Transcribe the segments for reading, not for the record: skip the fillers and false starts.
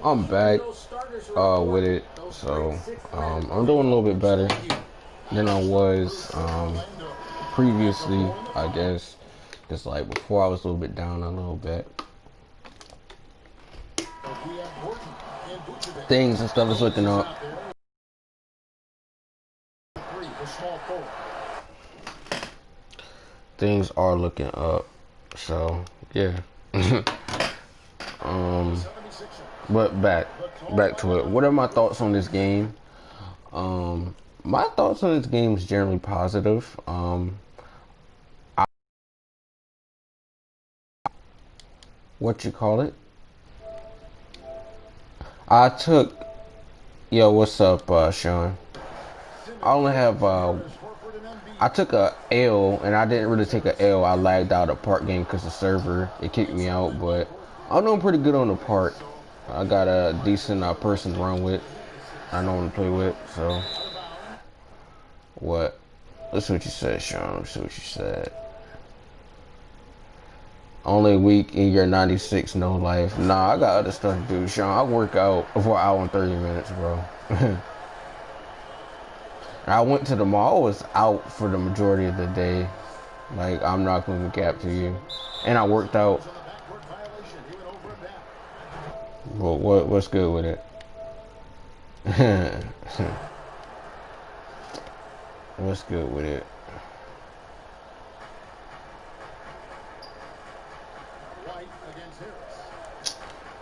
I'm back with it, so I'm doing a little bit better than I was previously, I guess. Just like before, I was a little bit down a little bit. Things and stuff is looking up. Things are looking up, so yeah. But back to it. What are my thoughts on this game? My thoughts on this game is generally positive. What you call it? I took. Yo, what's up, Sean? I only have. I took a L, and I didn't really take a L. I lagged out a park game because the server it kicked me out, but I'm doing pretty good on the park. I got a decent person to run with. I know him to play with, so. What? Let's see what you said, Sean. Let's see what you said. Only a week in your 96, no life. Nah, I got other stuff to do, Sean. I work out for an hour and 30 minutes, bro. I went to the mall. I was out for the majority of the day. Like, I'm not going to cap to you. And I worked out. Well, what's good with it? What's good with it?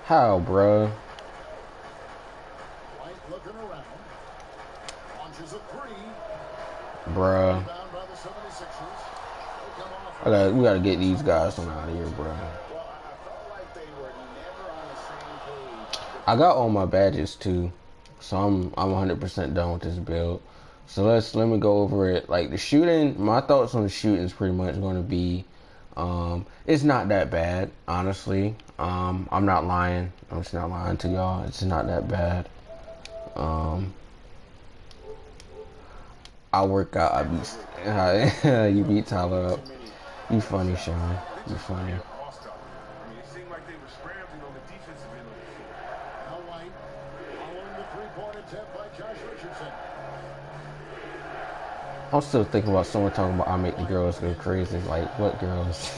How, bruh? Bruh. We gotta get these guys on out of here, bruh. I got all my badges too, so I'm 100% done with this build. So let me go over it. Like the shooting, my thoughts on the shooting is pretty much going to be, it's not that bad, honestly. I'm not lying. I'm just not lying to y'all. It's not that bad. I work out. I beat you beat Tyler up. You funny, Sean. You funny. I'm still thinking about someone talking about I make the girls go crazy. Like, what girls?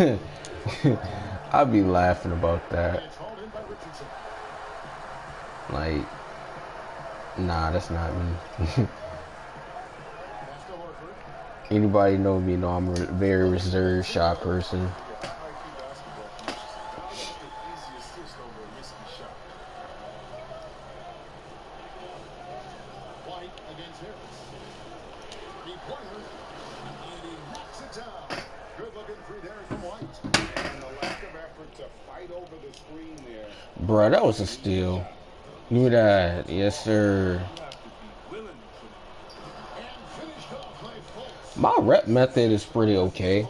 I'd be laughing about that. Like, nah, that's not me. Anybody know me know I'm a very reserved, shy person. Bruh, that was a steal. Give me that. Yes, sir. My rep method is pretty okay.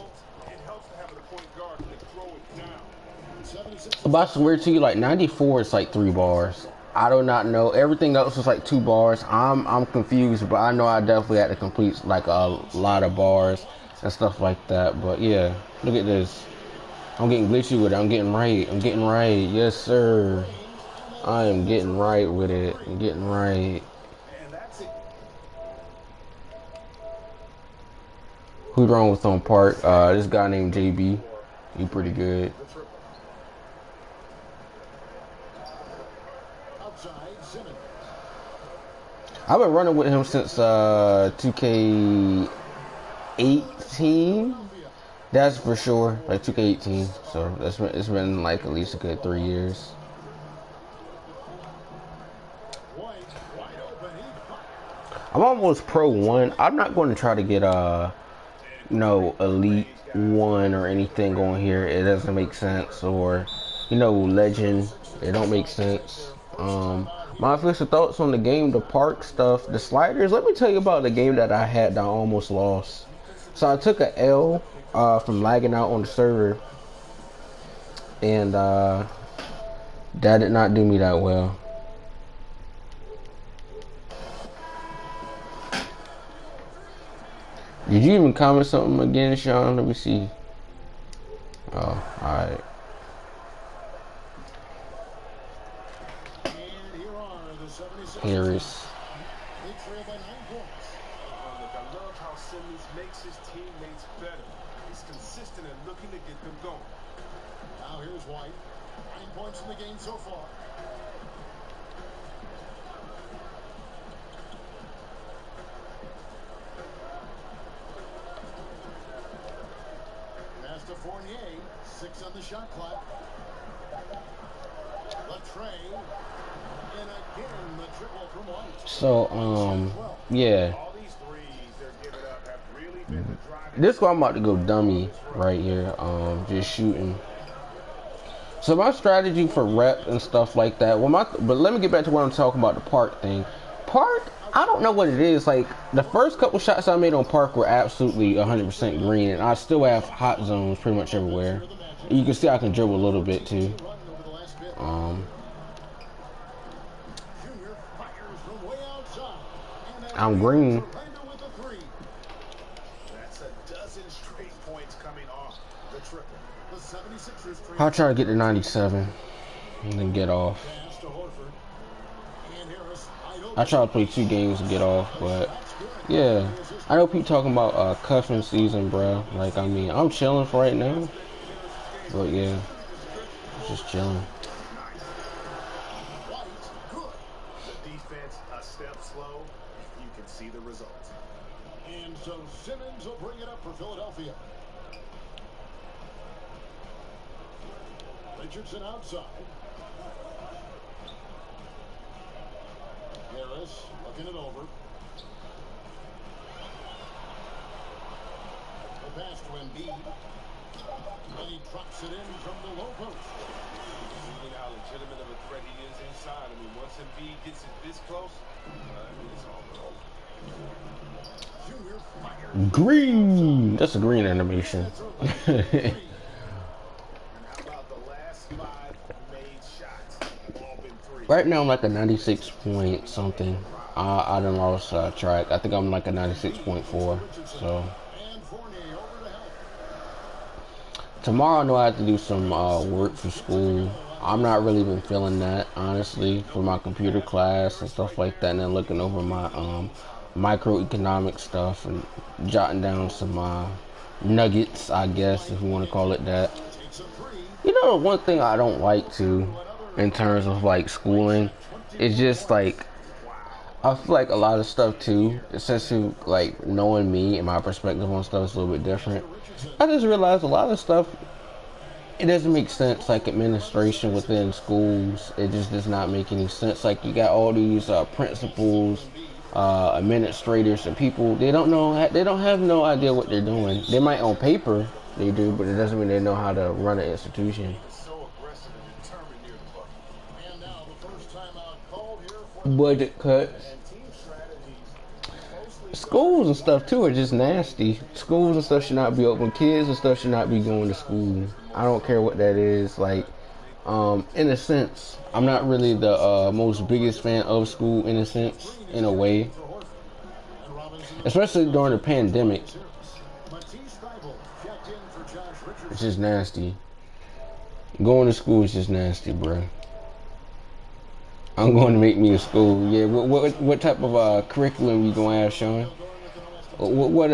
I'm about to swear to you, like 94 is like 3 bars. I do not know. Everything else is like 2 bars. I'm confused, but I know I definitely had to complete like a lot of bars and stuff like that. But yeah, look at this. I'm getting glitchy with it. I'm getting right. I'm getting right. Yes, sir. I am getting right with it. I'm getting right. Who's wrong with on park? This guy named JB. He pretty good. I've been running with him since 2K18. That's for sure, like 2K18. So it's been like at least a good 3 years. I'm almost Pro 1. I'm not going to try to get Elite 1 or anything on here. It doesn't make sense. Or Legend. It don't make sense. My official thoughts on the game, the park stuff, the sliders. Let me tell you about the game that I had that I almost lost. So I took a L from lagging out on the server, and that did not do me that well. Did you even comment something again, Sean? Let me see. Oh, alright. Harris. They trail by 9 points. Look, I love how Simmons makes his teammates better. He's consistent and looking to get them going. Now here's White. 9 points in the game so far. Pass to Fournier. 6 on the shot clock. Latrey. And again, the triple from White. So, yeah. This one I'm about to go dummy right here. Just shooting. So my strategy for rep and stuff like that. But let me get back to what I'm talking about, the park thing. Park, I don't know what it is. Like, the first couple shots I made on park were absolutely 100% green, and I still have hot zones pretty much everywhere. You can see I can dribble a little bit too. I'm green. I'll try to get to 97 and then get off. I try to play 2 games and get off, but yeah. I know people talking about cuffing season, bro. Like, I mean, I'm chilling for right now. But yeah, just chilling. The defense a step slow. You can see the results. And so Simmons will bring it up for Philadelphia. Richardson outside. Harris looking it over. The pass to Embiid. And he drops it in from the low post. See how legitimate of a threat he is inside. I mean, once Embiid gets it this close, it's all over. Green! That's a green animation. Right now I'm like a 96 point something. I done lost track. I think I'm like a 96.4. So tomorrow I know I have to do some work for school. I'm not really been feeling that, honestly, for my computer class and stuff like that, and then looking over my microeconomic stuff and jotting down some nuggets, I guess, if you want to call it that. You know, one thing I don't like to, in terms of like schooling, is just like, I feel like a lot of stuff too, especially like knowing me and my perspective on stuff is a little bit different. I just realized a lot of stuff, it doesn't make sense, like administration within schools. It just does not make any sense. Like, you got all these principals, administrators, and people, they don't have no idea what they're doing. They might on paper they do, but it doesn't mean they know how to run an institution. Budget cuts. Schools and stuff too are just nasty. Schools and stuff should not be open. Kids and stuff should not be going to school. I don't care what that is. Like, in a sense, I'm not really the most biggest fan of school, in a sense, in a way. Especially during the pandemic. It's just nasty. Going to school is just nasty, bro. I'm going to make me a school. Yeah, what type of curriculum you gonna have, Sean? What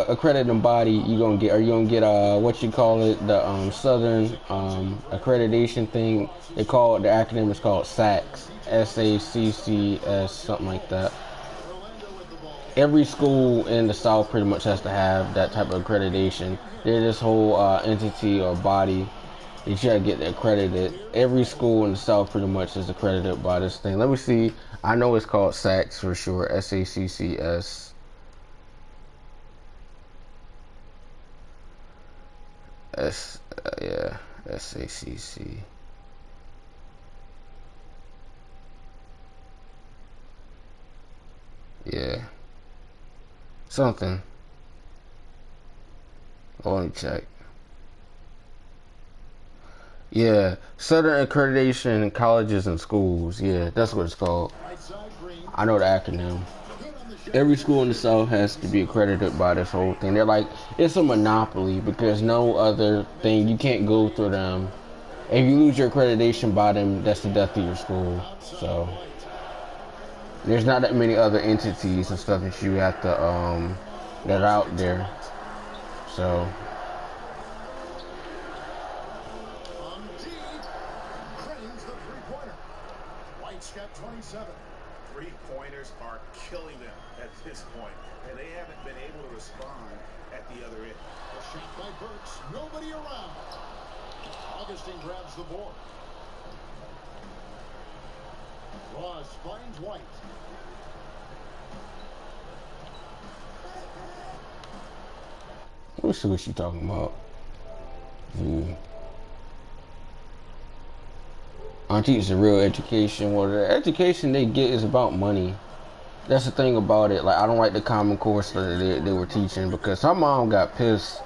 accrediting body you gonna get? Are you gonna get what you call it, the Southern accreditation thing? They call it, the acronym is called SACS, SACCS, something like that. Every school in the South pretty much has to have that type of accreditation. They're this whole entity or body. You gotta get accredited. Every school in the South pretty much is accredited by this thing. Let me see. I know it's called SACS for sure. SACCS. Yeah, SACC. Yeah. Something. Oh, let me check. Yeah, Southern Accreditation in Colleges and Schools. Yeah, that's what it's called. I know the acronym. Every school in the South has to be accredited by this whole thing. They're like, it's a monopoly because no other thing, you can't go through them. If you lose your accreditation by them, that's the death of your school. So, There's not that many other entities and stuff that you have to that are out there. So On G, cranes the three-pointer. White's got 27. Three-pointers are killing them at this point, and they haven't been able to respond at the other end. A shot by Burks. Nobody around. Augustine grabs the board. Ross finds White. let me see what she's talking about. Aren't teaching the real education. Well, the education they get is about money. That's the thing about it. Like, I don't like the Common Core stuff that they were teaching, because my mom got pissed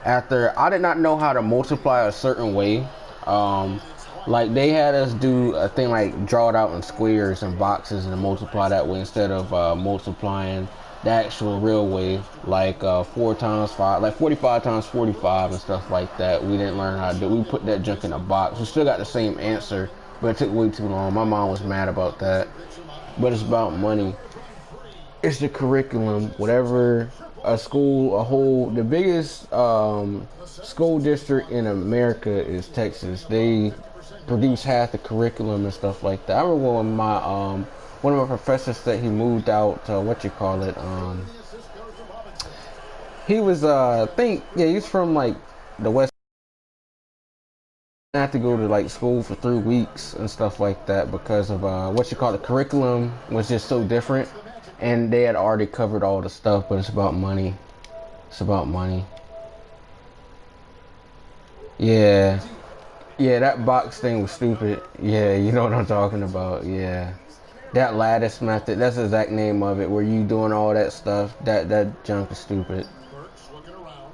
after I did not know how to multiply a certain way. Like, they had us do a thing like draw it out in squares and boxes and multiply that way instead of multiplying the actual real way, like 4 times 5, like 45 times 45 and stuff like that. We didn't learn how to do. We put that junk in a box. We still got the same answer, but it took way too long. My mom was mad about that. But it's about money. It's the curriculum. Whatever the biggest school district in America is Texas. They produce half the curriculum and stuff like that. I remember when one of my professors said he moved out to he was he's from like the West. I had to go to like school for 3 weeks and stuff like that because of the curriculum was just so different, and they had already covered all the stuff. But it's about money. It's about money. Yeah, that box thing was stupid. Yeah, you know what I'm talking about. Yeah, that lattice method. That's the exact name of it. Where you doing all that stuff. That junk is stupid. Burks looking around.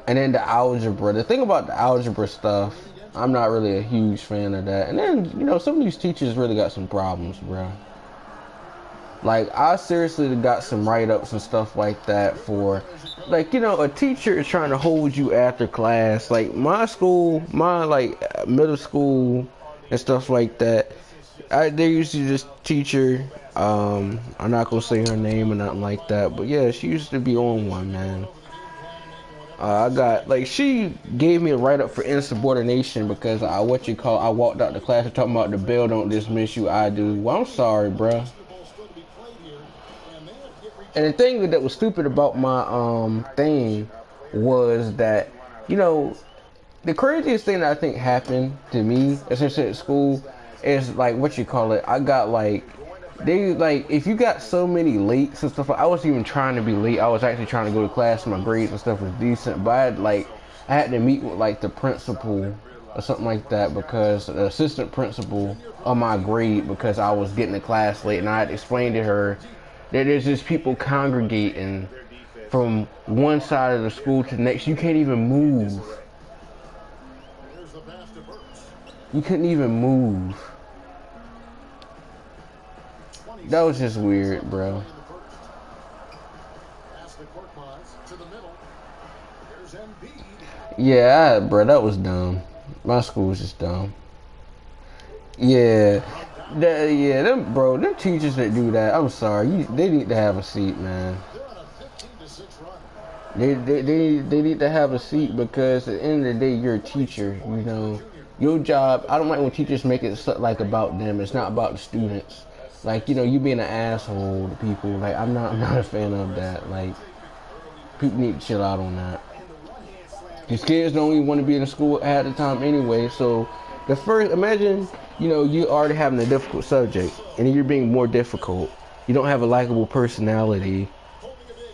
And then the algebra. The thing about the algebra stuff, I'm not really a huge fan of that. And then, some of these teachers really got some problems, bro. Like, I seriously got some write-ups and stuff like that for, like, a teacher is trying to hold you after class. Like, my school, middle school and stuff like that, there used to this teacher, I'm not going to say her name or nothing like that, but yeah, she used to be on one, man. She gave me a write-up for insubordination because I walked out the class and talking about the bill don't dismiss you, I do. Well, I'm sorry, bro. And the thing that was stupid about my thing was that, the craziest thing that I think happened to me, essentially at school, is I got if you got so many lates and stuff, I wasn't even trying to be late. I was actually trying to go to class. My grades and stuff was decent, but I had to meet with the principal or something like that, because the assistant principal of my grade, because I was getting to class late, and I had to explain to her that there's just people congregating from one side of the school to the next. You can't even move. You couldn't even move. That was just weird, bro. Yeah, bro, that was dumb. My school was just dumb. Yeah, them teachers that do that, I'm sorry, they need to have a seat, man. They need to have a seat, because at the end of the day, you're a teacher, Your job, I don't like when teachers make it about them. It's not about the students. You being an asshole to people. I'm not a fan of that. People need to chill out on that. These kids don't even want to be in the school at the time anyway. So, imagine, you already having a difficult subject, and you're being more difficult. You don't have a likable personality,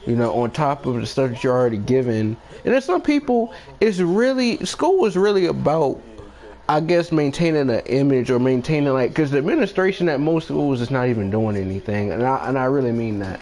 on top of the stuff that you're already given. And there's some people, school is really about, I guess, maintaining an image, or maintaining because the administration at most schools is not even doing anything, and I really mean that.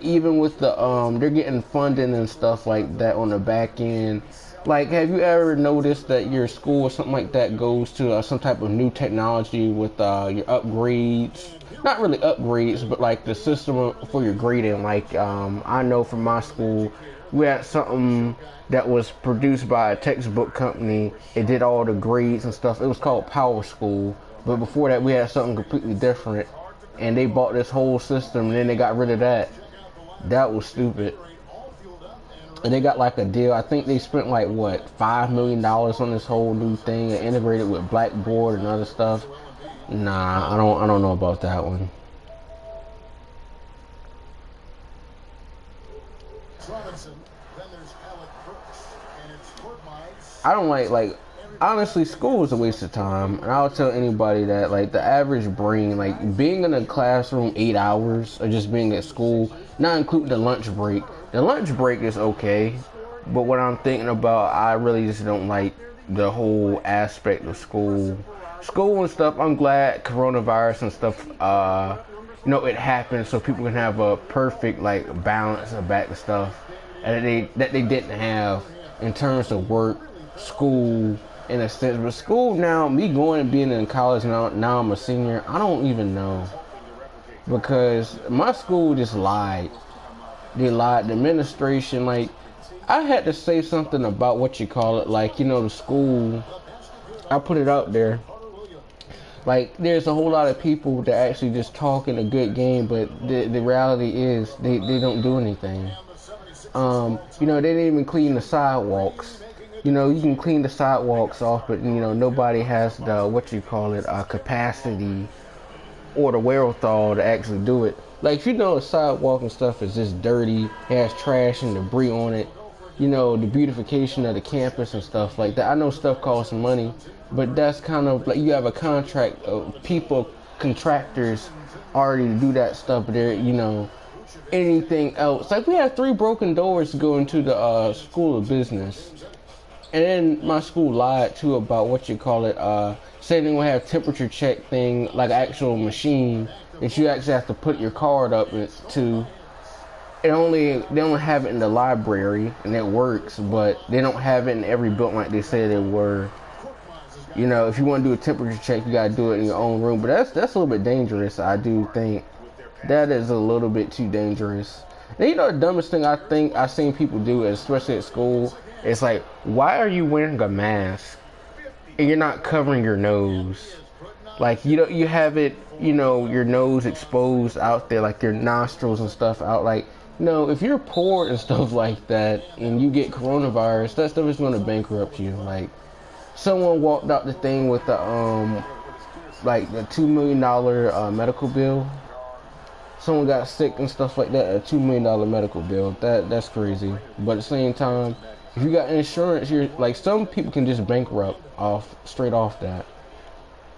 Even with the they're getting funding and stuff like that on the back end. Have you ever noticed that your school or something like that goes to some type of new technology with your upgrades? Not really upgrades, but the system for your grading. I know from my school, we had something that was produced by a textbook company. It did all the grades and stuff. It was called Power School. But before that, we had something completely different. and they bought this whole system, and then they got rid of that. That was stupid. And they got like a deal. I think they spent like what, $5 million on this whole new thing and integrated with Blackboard and other stuff. Nah, I don't know about that one. I don't like honestly, school is a waste of time, and I'll tell anybody that, like, the average brain, like, being in a classroom 8 hours or just being at school, not including the lunch break. The lunch break is okay, but what I'm thinking about, I really just don't like the whole aspect of school. School and stuff, I'm glad coronavirus and stuff, it happened so people can have a perfect, like, balance of back to stuff that they didn't have in terms of work, school, in a sense. But school now, me going and being in college now I'm a senior, I don't even know. Because my school just lied. They lied. The administration, like, I had to say something about what you call it, like, the school. I put it out there. Like, there's a whole lot of people that actually just talking a good game, but the reality is they don't do anything. They didn't even clean the sidewalks. You can clean the sidewalks off, but nobody has the capacity or the wherewithal to actually do it. Like, if the sidewalk and stuff is just dirty, has trash and debris on it, the beautification of the campus and stuff like that. I know stuff costs money, but that's kind of like you have a contract of contractors already to do that stuff, but they're, anything else. Like, we had 3 broken doors to go into the School of Business. And then my school lied too about saying they gonna have temperature check thing, like an actual machine that you actually have to put your card up to. They only have it in the library, and it works, but they don't have it in every building like they said it were. If you want to do a temperature check, you gotta do it in your own room. But that's a little bit dangerous. I do think that is a little bit too dangerous. And the dumbest thing I think I've seen people do, especially at school, it's like, why are you wearing a mask and you're not covering your nose? Like, you have it, your nose exposed out there, like your nostrils and stuff out. Like, if you're poor and stuff like that and you get coronavirus, that stuff is going to bankrupt you. Like, someone walked out the thing with the the $2 million medical bill. Someone got sick and stuff like that, a $2 million medical bill. That's crazy. But at the same time, if you got insurance, you're like, some people can just bankrupt straight off that.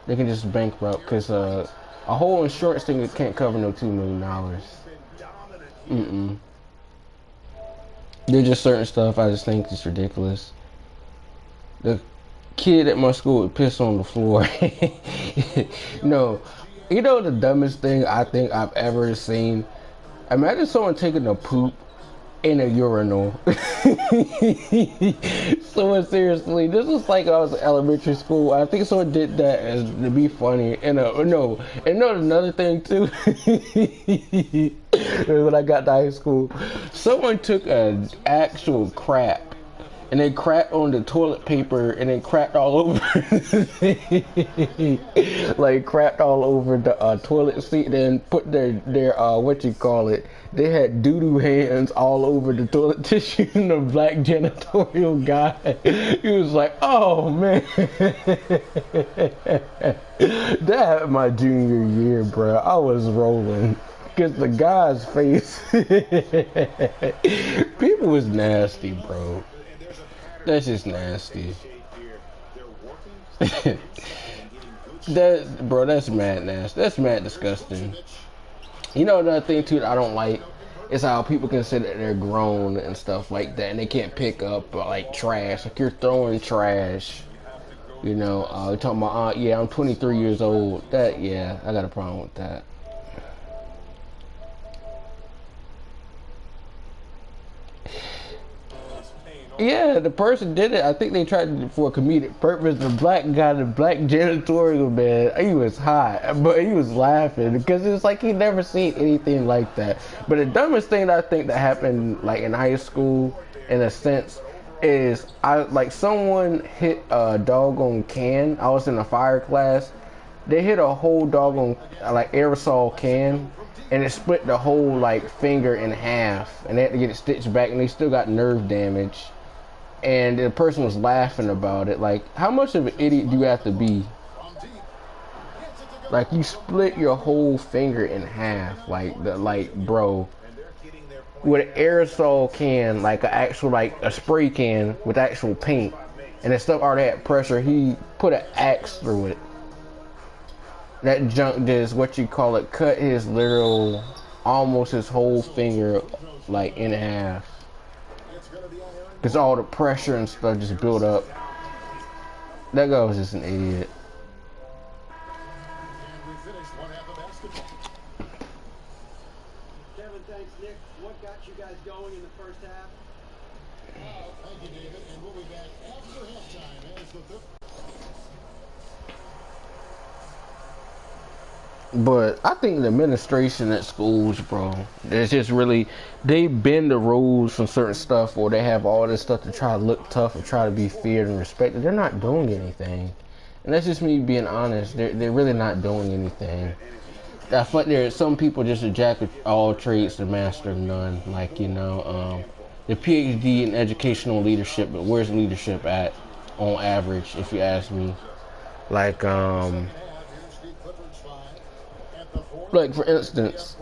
They can just bankrupt because a whole insurance thing that can't cover no $2 million. There's just certain stuff I just think is ridiculous. The kid at my school would piss on the floor. No, the dumbest thing I think I've ever seen? Imagine someone taking a poop in a urinal. Someone, seriously, this was like I was in elementary school. I think someone did that to be funny. And another thing too. When I got to high school, someone took an actual crap and they cracked on the toilet paper and then cracked all over like cracked all over the toilet seat, then put their they had doo-doo hands all over the toilet tissue, and the black janitorial guy, he was like, oh man. That happened my junior year, bro. I was rolling because the guy's face. People was nasty, bro. That's just nasty. That's mad nasty. That's mad disgusting. Another thing too that I don't like is how people consider that they're grown and stuff like that, and they can't pick up like trash. Like, you're throwing trash. You're talking about, yeah, I'm 23 years old. I got a problem with that. Yeah, the person did it. I think they tried it for a comedic purpose. The black guy, the black janitorial man, he was hot, but he was laughing because it's like he never seen anything like that. But the dumbest thing that I think that happened, like, in high school, in a sense, is someone hit a doggone can. I was in a fire class, They hit a whole doggone like aerosol can, and it split the whole like finger in half, and they had to get it stitched back, and they still got nerve damage. And the person was laughing about it. Like, how much of an idiot do you have to be? Like, you split your whole finger in half, like bro, with an aerosol can, like an actual like a spray can with actual paint, and the stuff already had pressure. He put an axe through it. That junk just, what you call it, cut his literal, almost his whole finger, like in half. Because all the pressure and stuff just built up. That guy was just an idiot. Kevin, thanks, Nick. What got you guys going in the first half? Thank you, David, and we'll be back after halftime as the third. But I think the administration at schools, bro, it's just really, they bend the rules from certain stuff, or they have all this stuff to try to look tough or try to be feared and respected. They're not doing anything. And that's just me being honest. They're really not doing anything. I feel like there are some people just a jack of all trades, the master of none. Like, you know, the PhD in educational leadership, but where's leadership at on average, if you ask me? Like for instance,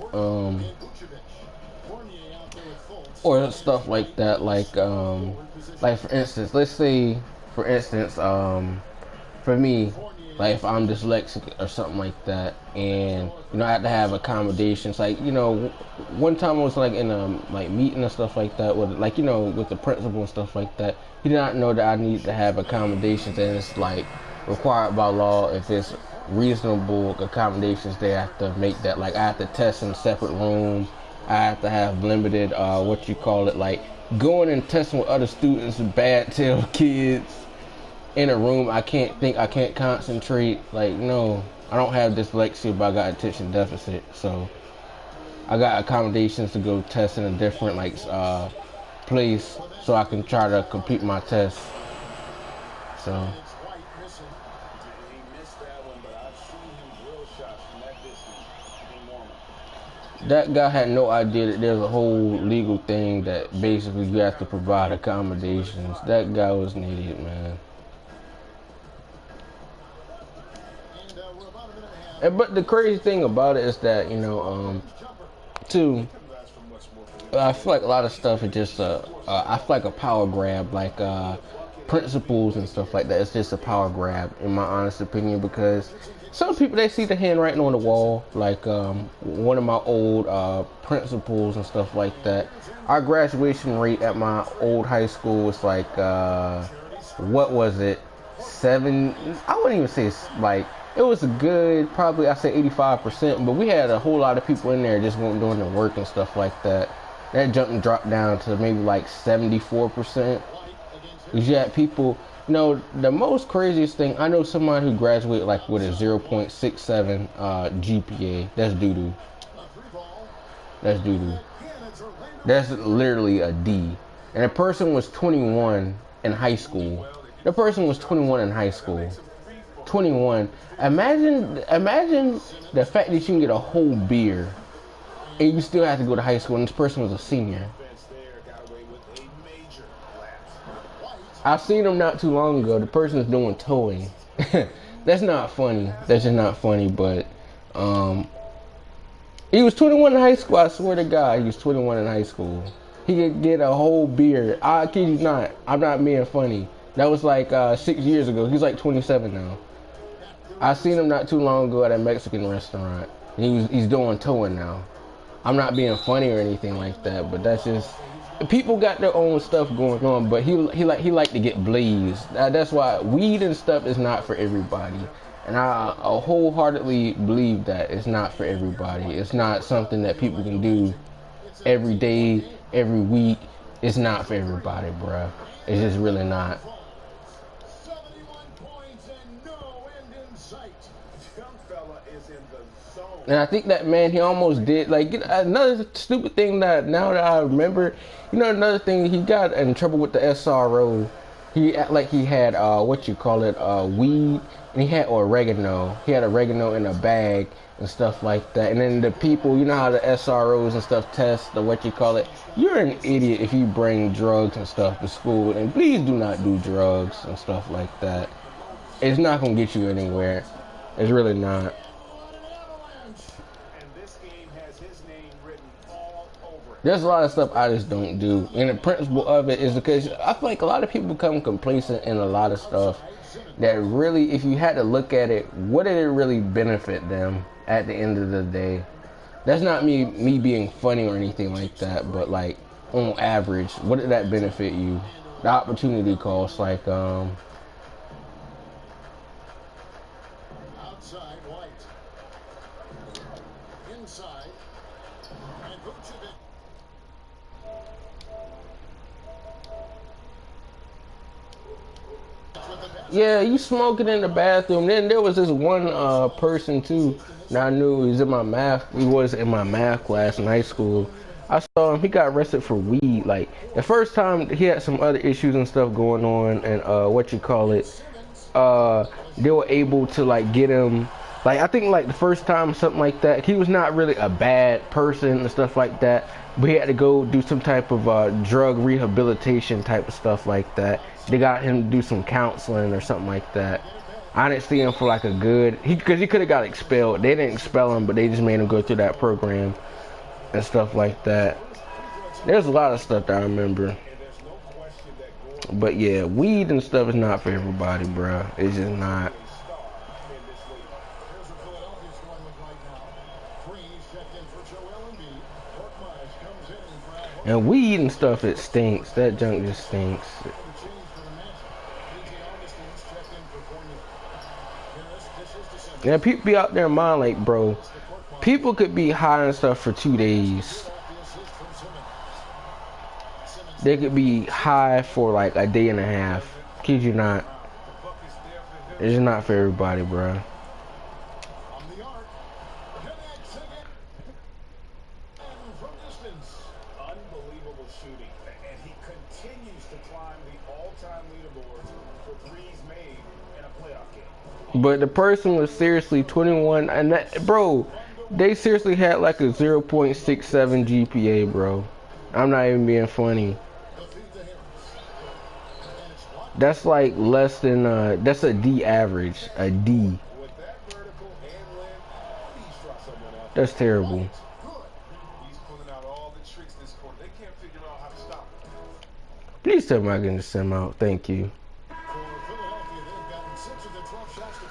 or stuff like that, like for instance, let's say, for instance, for me, like if I'm dyslexic or something like that, and you know I have to have accommodations. Like, you know, one time I was like in a like meeting and stuff like that with, like, you know, with the principal and stuff like that. He did not know that I need to have accommodations, and it's like required by law. If it's reasonable accommodations, they have to make that. Like, I have to test in a separate room. I have to have limited what you call it, like going and testing with other students and bad tail kids in a room. I can't think, I can't concentrate. Like, no, I don't have dyslexia, but I got attention deficit, so I got accommodations to go test in a different like place so I can try to complete my test. So that guy had no idea that there's a whole legal thing that basically you have to provide accommodations. That guy was an idiot, man. But the crazy thing about it is that, you know, too, I feel like a lot of stuff is just I feel like a power grab, like principles and stuff like that. It's just a power grab, in my honest opinion, because some people, they see the handwriting on the wall. Like one of my old principals and stuff like that. Our graduation rate at my old high school was like, what was it? 7? I wouldn't even say it's like. It was a good, probably I say 85%, but we had a whole lot of people in there just weren't doing the work and stuff like that. That jumped and dropped down to maybe like 74%. Because you had people, you know, the most craziest thing, I know someone who graduated like with a 0.67 GPA. That's doo-doo. That's doo-doo. That's literally a D. And the person was 21 in high school. The person was 21 in high school. 21. Imagine the fact that you can get a whole beer and you still have to go to high school, and this person was a senior. I've seen him not too long ago. The person's doing towing. That's not funny. That's just not funny, but he was 21 in high school. I swear to God, he was 21 in high school. He could get a whole beer. I kid you not. I'm not being funny. That was like 6 years ago. He's like 27 now. I seen him not too long ago at a Mexican restaurant. He's doing towing now. I'm not being funny or anything like that, but that's just, people got their own stuff going on. But he like to get blazed. That's why weed and stuff is not for everybody. And I wholeheartedly believe that it's not for everybody. It's not something that people can do every day, every week. It's not for everybody, bruh. It's just really not. And I think that man, he almost did, like, another stupid thing that now that I remember, you know, another thing, he got in trouble with the SRO He act like he had what you call it, weed, and he had oregano. He had oregano in a bag and stuff like that. And then the people, you know how the SROs and stuff test the what you call it. You're an idiot if you bring drugs and stuff to school. And please do not do drugs and stuff like that. It's not gonna get you anywhere. It's really not. And this game has his name written all over it. There's a lot of stuff I just don't do. And the principle of it is because I feel like a lot of people become complacent in a lot of stuff that really, if you had to look at it, what did it really benefit them at the end of the day? That's not me being funny or anything like that, but like on average, what did that benefit you? The opportunity cost, like Outside, White. Inside. And Vucevic. yeah, you smoking in the bathroom. Then there was this one person too. Now I knew he was in my math. He was in my math class in high school. I saw him. He got arrested for weed. Like the first time, he had some other issues and stuff going on, and what you call it. They were able to like get him. Like I think like the first time something like that. He was not really a bad person and stuff like that. But he had to go do some type of drug rehabilitation type of stuff like that. They got him to do some counseling or something like that. I didn't see him for like a good, because he could have got expelled. They didn't expel him, but they just made him go through that program and stuff like that. There's a lot of stuff that I remember. But yeah, weed and stuff is not for everybody, bro. It's just not. Here's what Philadelphia's going with right now. Freeze checked in for Joel Embiid. Korkmaz comes in for Al Horford. And weed and stuff, it stinks. That junk just stinks. The change for the match. PJ Augustine's checked in for Fournier. Harris dishes to Simmons. Yeah, people be out there in mind like, bro, people could be high and stuff for 2 days. Off the assist from Simmons. Simmons They could be high for like a day and a half. Kid you not. It's just not for everybody, bro. on the arc. Connects again. And from distance. Unbelievable shooting. And he continues to climb the all-time leaderboards for threes made in a playoff game. But the person was seriously 21, and that, bro, they seriously had like a 0.67 GPA, bro. I'm not even being funny. The feed to Harris. And it's blocked. That's like less than that's a D average, a D. With that vertical and limb, he struck someone out. That's terrible. Good. He's pulling out all the tricks this quarter. They can't figure out how to stop him. Please tell me I can just send out. Thank you. For Philadelphia, they've gotten 6 of their 12 shots to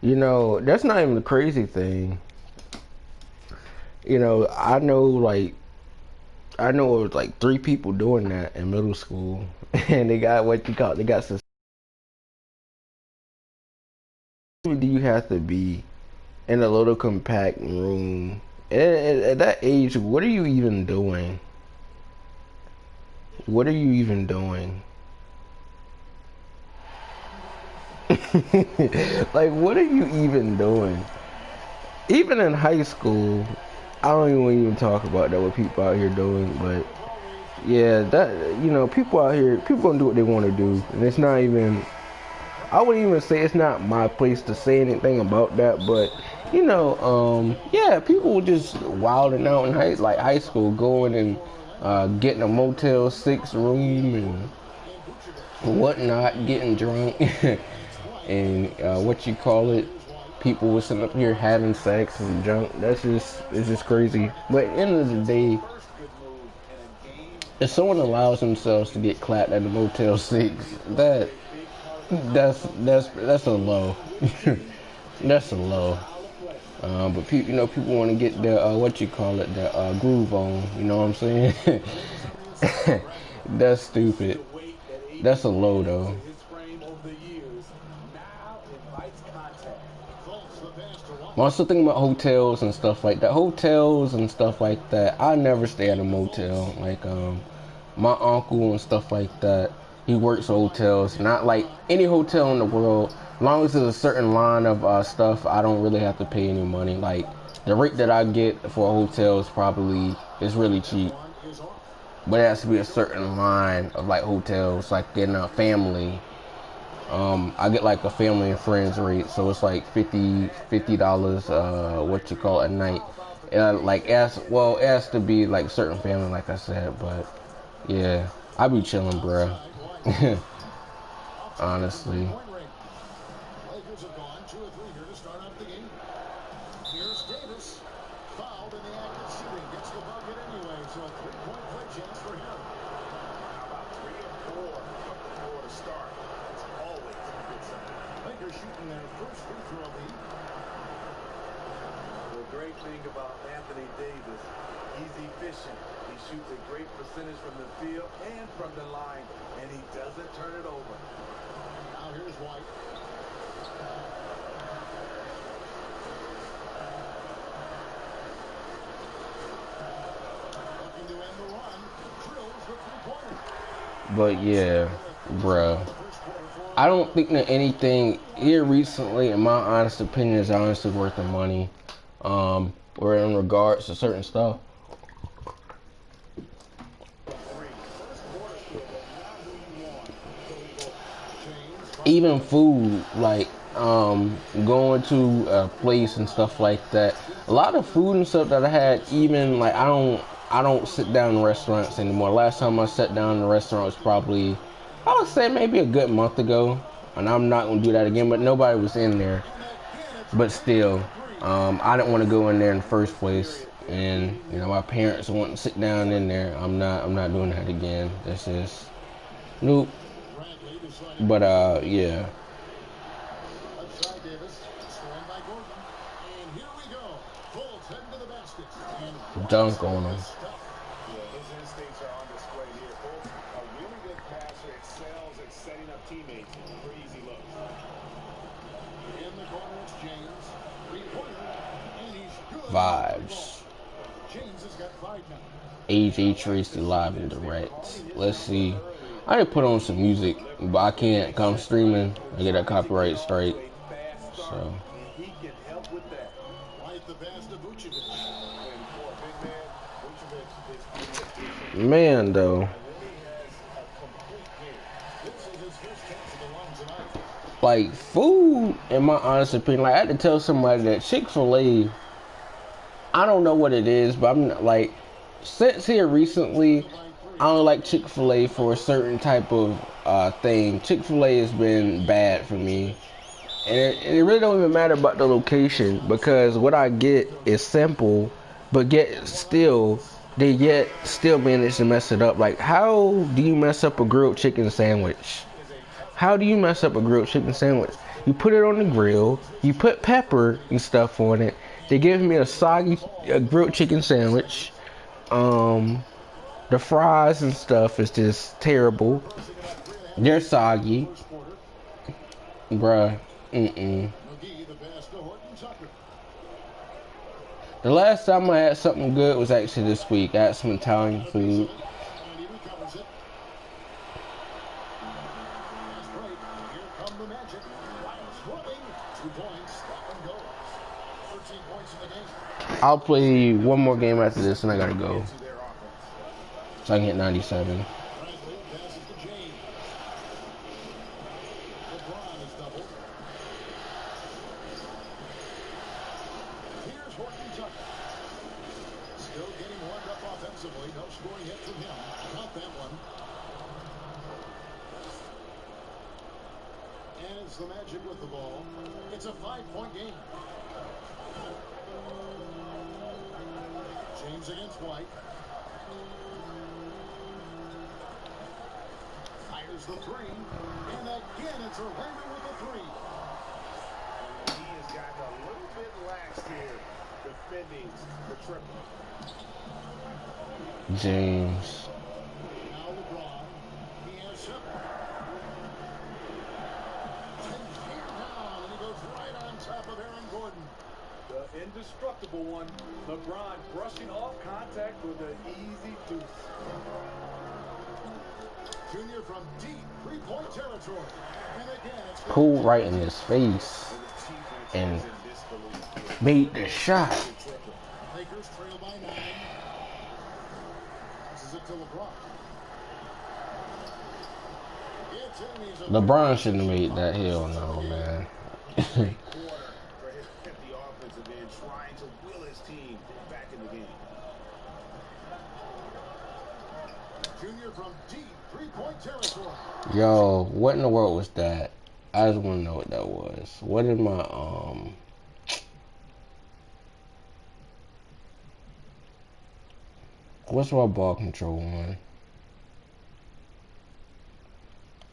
You know, that's not even the crazy thing. You know, I know it was like 3 people doing that in middle school, and they got what you call they got. Do you have to be in a little compact room. At that age, what are you even doing? What are you even doing? Like, what are you even doing? Even in high school, I don't even talk about that, what people out here doing, but yeah, that, you know, people out here, people gonna do what they want to do, and it's not even, I wouldn't even say it's not my place to say anything about that, but you know, yeah, people were just wilding out in high school, going and getting a Motel 6 room and whatnot, getting drunk, and what you call it, people were sitting up here having sex and junk. It's just crazy. But at the end of the day, if someone allows themselves to get clapped at the Motel 6, that's a low. That's a low. But people, you know, people want to get the what you call it, the groove on. You know what I'm saying? That's stupid. That's a low though. I'm also thinking about hotels and stuff like that. Hotels and stuff like that. I never stay at a motel. Like my uncle and stuff like that. He works hotels. Not like any hotel in the world. As long as there's a certain line of stuff, I don't really have to pay any money. Like the rate that I get for a hotel is really cheap. But it has to be a certain line of like hotels, like getting a family. I get like a family and friends rate, so it's like $50 what you call it, a night. Like it has to be like certain family, like I said, but yeah, I be chilling, bruh. Honestly. Lakers have gone 2 or 3 here to start off the game. Here's Davis. Fouled in the act of shooting. Gets the bucket anyway, so a 3-point play chance for him. How about 3 or 4 from the floor to start? It's always a good sign. Lakers shooting their first free throw lead. The great thing about Anthony Davis, he's efficient. He shoots a great percentage from the field and from the line, and he doesn't turn it over. Now here's White. Looking to end the run. Drills the three-pointer. But yeah, bruh. I don't think that anything here recently, in my honest opinion, is honestly worth the money. Or in regards to certain stuff. Even food, like going to a place and stuff like that. A lot of food and stuff that I had, even like I don't sit down in restaurants anymore. Last time I sat down in a restaurant was probably, I would say maybe a good month ago, and I'm not gonna do that again. But nobody was in there. But still, I didn't want to go in there in the first place, and you know my parents want to sit down in there. I'm not doing that again. That's just nope. But yeah. Outside Davis, scoring by Gordon. And here we go. Full 10 to the basket. And Dunk on him. Yeah, his instincts are on display here, folks. A really good passer excels at setting up teammates for easy looks. in the corner, it's James. Three-pointer. And he's good. Vibes. James has got 5 now. AJ Tracy live and direct. Let's see. I did put on some music, but I can't come streaming. I get a copyright strike. So He can help with that. Right the pass to Vucevic. And for a big man, Vucevic is man, though, has a complete game. This is his first chance at the line tonight. like food, in my honest opinion, like I had to tell somebody that Chick-fil-A, I don't know what it is, but I'm not, like, since here recently, I don't like Chick-fil-A for a certain type of thing. Chick-fil-A has been bad for me. And it really don't even matter about the location, because what I get is simple, but they still manage to mess it up. Like, how do you mess up a grilled chicken sandwich? How do you mess up a grilled chicken sandwich? You put it on the grill, you put pepper and stuff on it. They give me a soggy grilled chicken sandwich. The fries and stuff is just terrible. They're soggy. Bruh. McGee, the pass to Horton Tucker. The last time I had something good was actually this week. I had some Italian food. And he recovers it. Fast break. Here come the Magic. While scrubbing. 2 points. That one goes. 13 points in the game. I'll play one more game after this and I gotta go. To their offense. So I can hit 97. Bradley passes to James. LeBron is doubled. Here's Horton Tucker. Still getting warmed up offensively. No scoring hit from him. Count that one. And it's the Magic with the ball. It's a 5-point game. James against White. Fires the 3. And again, it's Orlando with the 3. He has gotten a little bit lax here, defending the triple. James. Now LeBron. He has 7. 10 down, and he goes right on top of Aaron Gordon. The indestructible one. LeBron brushing off contact with an easy deuce. Junior from deep 3-point territory. And again, it's Pulled right in his face and made the shot. Lakers trail by 9. Passes it to LeBron. It's in. He's a LeBron shouldn't have made that. Hell no, man. Quarter for him, the offensive end, trying to will his team back in the game. Junior from deep 3-point territory. Yo, what in the world was that? I just want to know what that was. What is my what's my ball control on?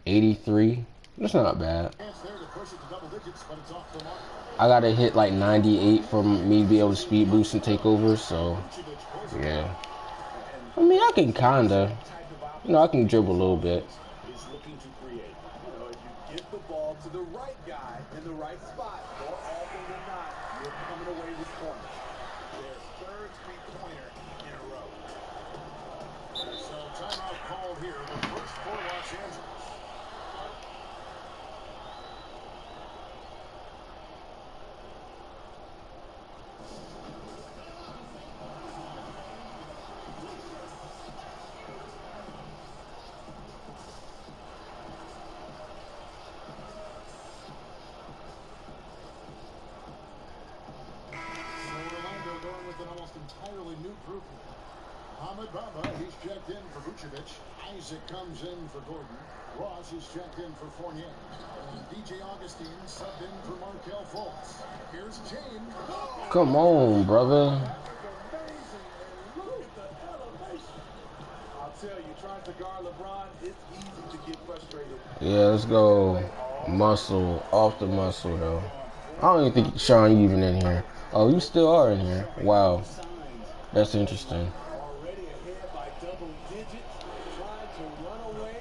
83. That's not bad. Chance there to push it to double digits, but it's off the mark. I gotta hit like 98 for me to be able to speed boost and take over. So yeah. I mean, I can kinda, I can dribble a little bit. Is looking to create. You know, if you get the ball to the right guy in the right spot, more often than not, you're coming away with points. Their third three-pointer in a row. So timeout called here. The first for Los Angeles. Entirely new group. Ahmed Baba, he's checked in for Vucevic. Isaac comes in for Gordon. Ross is checked in for Fournier. And DJ Augustine subbed in for Markelle Fultz. Here's James. Come on, brother. Amazing. And look at the elevation. I'll tell you, trying to guard LeBron, it's easy to get frustrated. Yeah, let's go. Muscle. Off the muscle, though. I don't even think, Sean, you even in here. Oh, you still are in here. Wow. That's interesting. Already ahead by double digits, trying to run away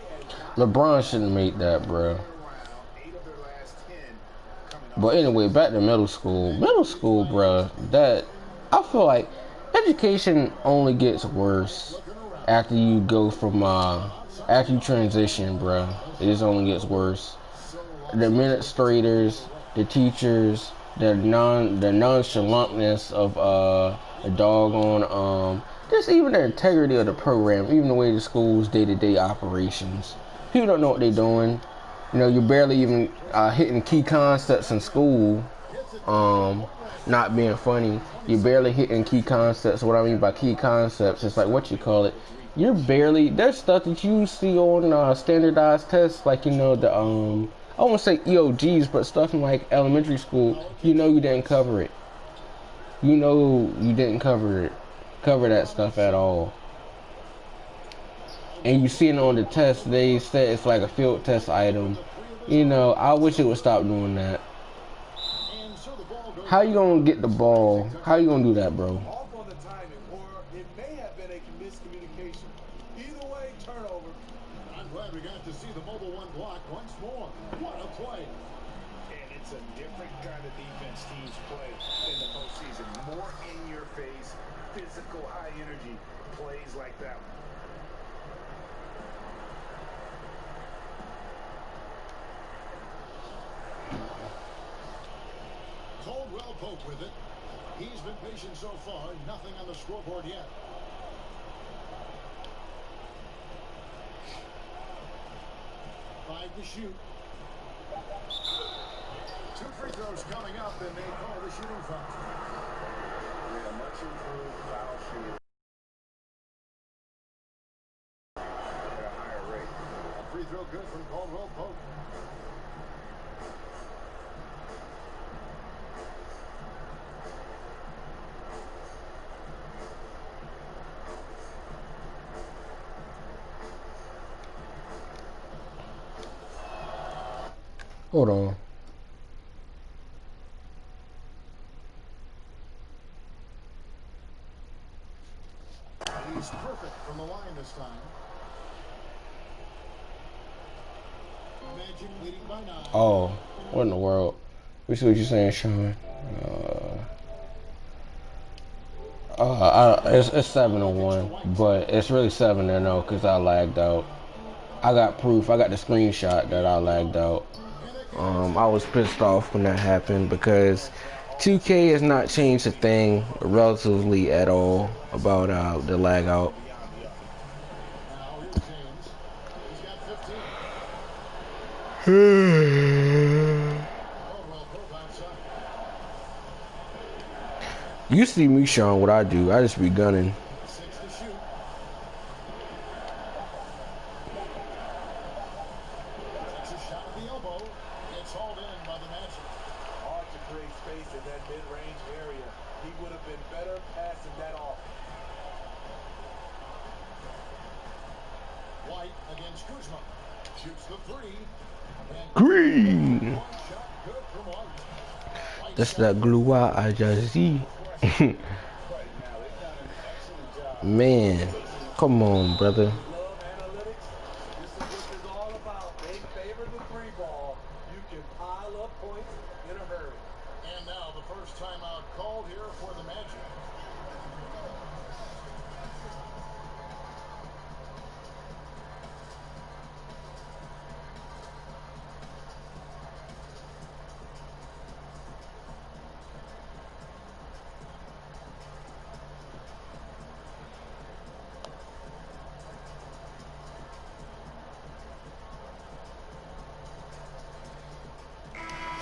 and LeBron shouldn't have made that, bro. 8 of their last 10 coming off. But anyway, back to middle school. Middle school, bro, that I feel like education only gets worse after you go from after you transition, bro. It just only gets worse. The administrators, the teachers, the nonchalantness of the doggone just even the integrity of the program, even the way the school's day-to-day operations. People don't know what they're doing. You know, you're barely even hitting key concepts in school. Not being funny, you're barely hitting key concepts. What I mean by key concepts, it's like what you call it. You're barely, there's stuff that you see on standardized tests, like, you know, the I won't say EOGs, but stuff in like elementary school. You know, you didn't cover it. You know, you didn't cover that stuff at all. And you see it on the test, they said it's like a field test item. You know, I wish it would stop doing that. How you gonna get the ball? How you gonna do that, bro? off on the timing, or it may have been a miscommunication. Either way, turnover. I'm glad we got to see the mobile one block once more. What a play. And It's a different kind of defense teams play in the postseason. More in your face, physical, high energy plays like that one. Caldwell Pope with it. He's been patient so far. Nothing on the scoreboard yet. Five to shoot. 2 free throws coming up, and they call the shooting foul. Yeah, much improved foul shooting at a higher rate. A free throw good from Caldwell Pope. Hold on. He's perfect from the line this time. Magic leading by 9. Oh, what in the world? We see what you're saying, Sean. It's 7-1, but it's really 7-0 because I lagged out. I got proof. I got the screenshot that I lagged out. I was pissed off when that happened because 2K has not changed a thing relatively at all about the lag out. Now here's James. He's got 15. Caldwell Pope outside. You see me, Sean, what I do. I just be gunning. 6 to shoot. Takes a shot at the elbow. It's hauled in by the Magic. Hard to create space in that mid-range area. He would have been better passing that off. White against Kuzma. Shoots the 3. And Green. one shot good from White. That's that glue I just see. Man, come on, brother. Love analytics. This is what it's all about. They favor the 3-ball. You can pile up points in a hurry. And now the first timeout called here for the Magic.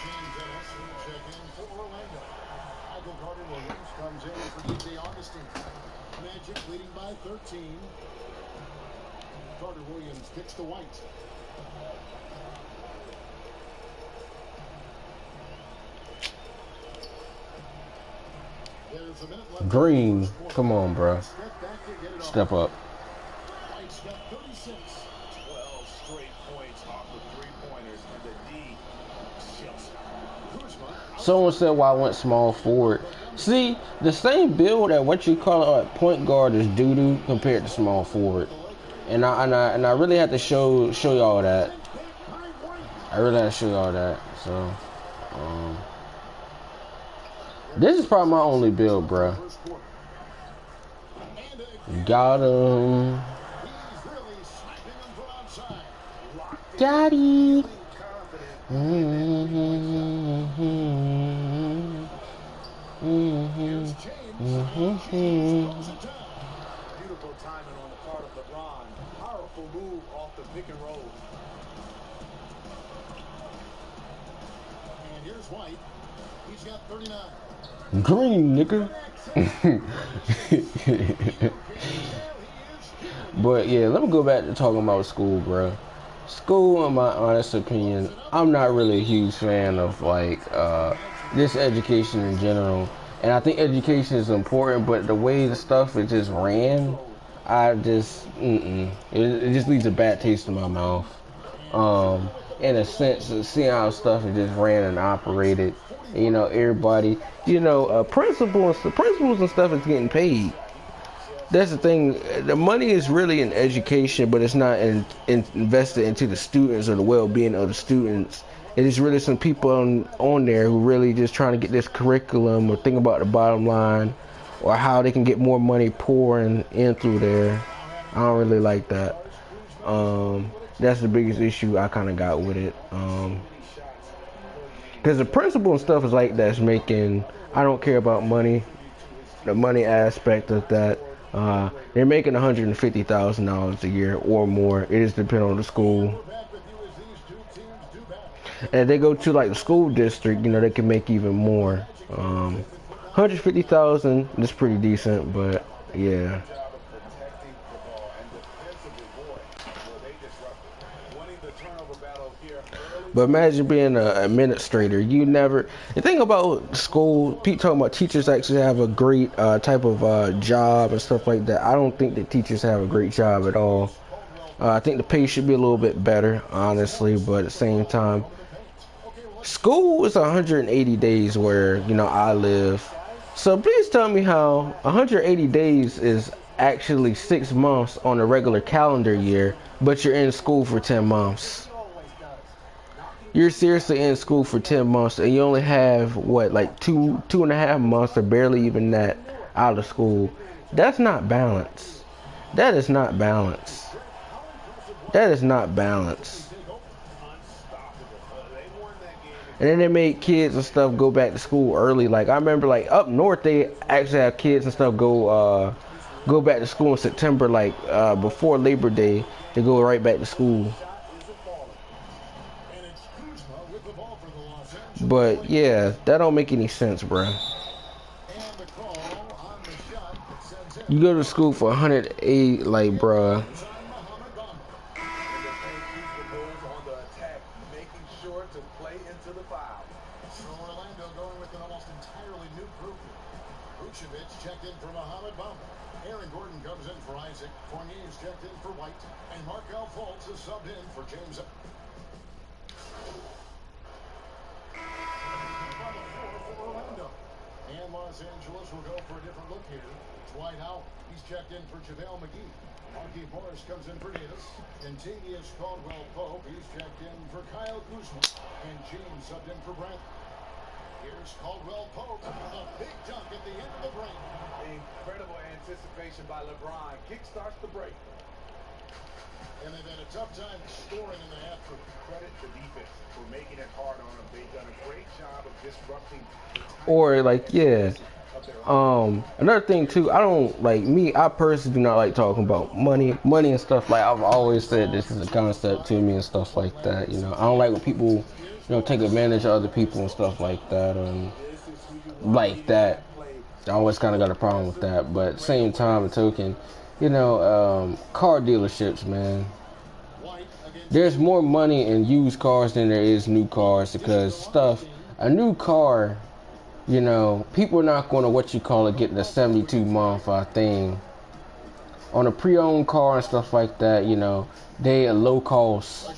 James Ennis will check in for Orlando. Michael Carter-Williams comes in for DJ Augustine. Magic leading by 13. Carter-Williams kicks to White. There's a minute left. Green, come on, bro. Step back to get it Step off. up. White's got 36. 12 straight points off of 3-pointers, and the D chills. Kuzma. Someone said why I went small forward. See, the same build at what you call at point guard is doo-doo compared to small forward. And I really had to show y'all that. I really had to show y'all that. So, this is probably my only build, bro. First quarter. And a Got him. he's really sniping him from outside. Daddy. Here's James. Draws it down. Beautiful timing on the part of LeBron. Powerful move off the pick and roll. And here's White. He's got 39. Green, nigga. But yeah, let me go back to talking about school, bro. School, in my honest opinion, I'm not really a huge fan of like this education in general. And I think education is important, but the way the stuff is just ran, I just it just leaves a bad taste in my mouth. In a sense of seeing how stuff is just ran and operated. You know, everybody, principals and stuff is getting paid. That's the thing. The money is really in education, but it's not invested into the students or the well-being of the students It is really some people on there who really just trying to get this curriculum or think about the bottom line or how they can get more money pouring in through there. I don't really like that. That's the biggest issue I kind of got with it. Because the principal and stuff is like that's making, I don't care about money, the money aspect of that. They're making $150,000 a year or more. It is depending on the school. And if they go to like the school district, you know, they can make even more. 150,000 is pretty decent, but yeah. But imagine being an administrator. You never. The thing about school, Pete talking about teachers actually have a great type of job and stuff like that. I don't think that teachers have a great job at all. I think the pay should be a little bit better, honestly. But at the same time, school is 180 days where, you know, I live. So please tell me how 180 days is actually 6 months on a regular calendar year, but you're in school for 10 months. You're seriously in school for 10 months and you only have what, like two and a half months or barely even that out of school. That's not balance. That is not balance. That is not balance. And then they made kids and stuff go back to school early. Like I remember, like up north, they actually have kids and stuff go back to school in September, like before Labor Day. They go right back to school. But yeah, that don't make any sense, bro. You go to school for 108, like, bruh. Checked in for Mohamed Bamba. Aaron Gordon comes in for Isaac. Fournier is checked in for White. And Markel Fultz is subbed in for James. And Los Angeles will go for a different look here. Dwight Howard. He's checked in for JaVale McGee. Marquis Morris comes in for Davis. And Tavius Caldwell-Pope. He's checked in for Kyle Kuzma. And James subbed in for Brent. Here's Caldwell-Pope. A big dunk at the end of the break. Incredible anticipation by LeBron. Kickstarts the break. And they've had a tough time scoring in the half. Credit the defense for making it hard on them. They've done a great job of disrupting. Or like, yeah. Another thing too, I don't like me. I personally do not like talking about money and stuff. Like I've always said, this is a concept to me and stuff like that. You know, I don't like when people, you know, take advantage of other people and stuff like that. Like that. I always kind of got a problem with that. But at the same time, and token, you know, car dealerships, man. There's more money in used cars than there is new cars because a new car, you know, people are not going to get the 72-month thing. On a pre-owned car and stuff like that, you know, they are low cost.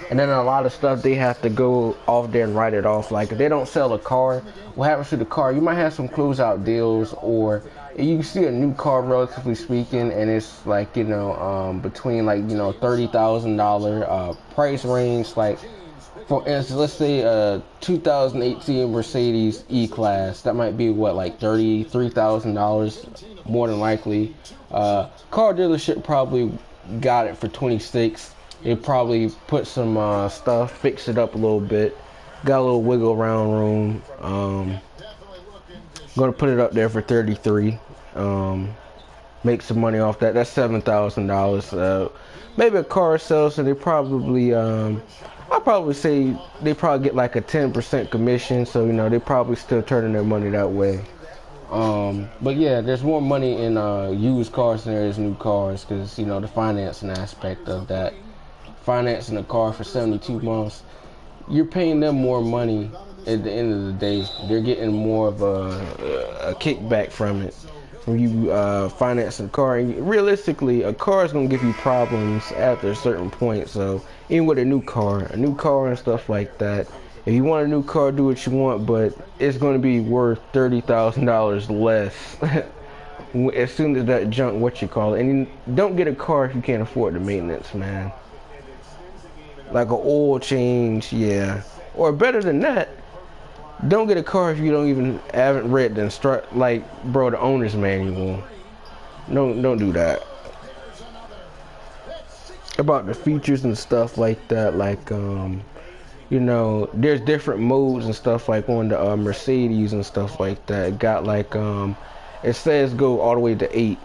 And then a lot of stuff they have to go off there and write it off. Like if they don't sell a car, what happens to the car? You might have some closeout deals, or you see a new car, relatively speaking, and it's like, you know, between like, you know, $30,000 price range. Like for instance, let's say a 2018 Mercedes E-Class, that might be what, like $33,000 more than likely. Car dealership probably got it for 26. They probably put some stuff, fix it up a little bit, got a little wiggle around room. Gonna put it up there for 33. Make some money off that. That's $7,000. Maybe a car sales, so they probably I'll probably say they probably get like a 10% commission. So you know they probably still turning their money that way. But yeah, there's more money in used cars than there is new cars because, you know, the financing aspect of that. Financing a car for 72 months, you're paying them more money at the end of the day. They're getting more of a kickback from it. When you financing a car, and realistically, a car is going to give you problems after a certain point. So even with a new car and stuff like that, if you want a new car, do what you want, but it's going to be worth $30,000 less as soon as that junk, and you don't get a car if you can't afford the maintenance, man. like an oil change, yeah. Or better than that, don't get a car if you don't even haven't read the the owner's manual. Don't do that. About the features and stuff like that, there's different modes and stuff like on the Mercedes and stuff like that. It got it says go all the way to 8.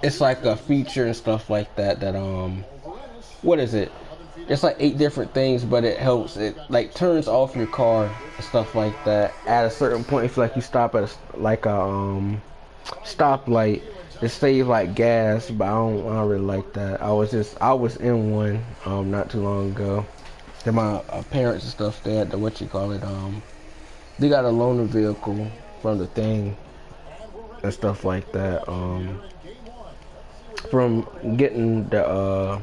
It's like a feature and stuff like that what is it? It's like 8 different things, but it helps. It like turns off your car and stuff like that at a certain point. If like you stop at a stoplight, it saves like gas, but I don't really like that. I was in one not too long ago. Then my parents and stuff, they had they got a loaner vehicle from the thing and stuff like that. From getting the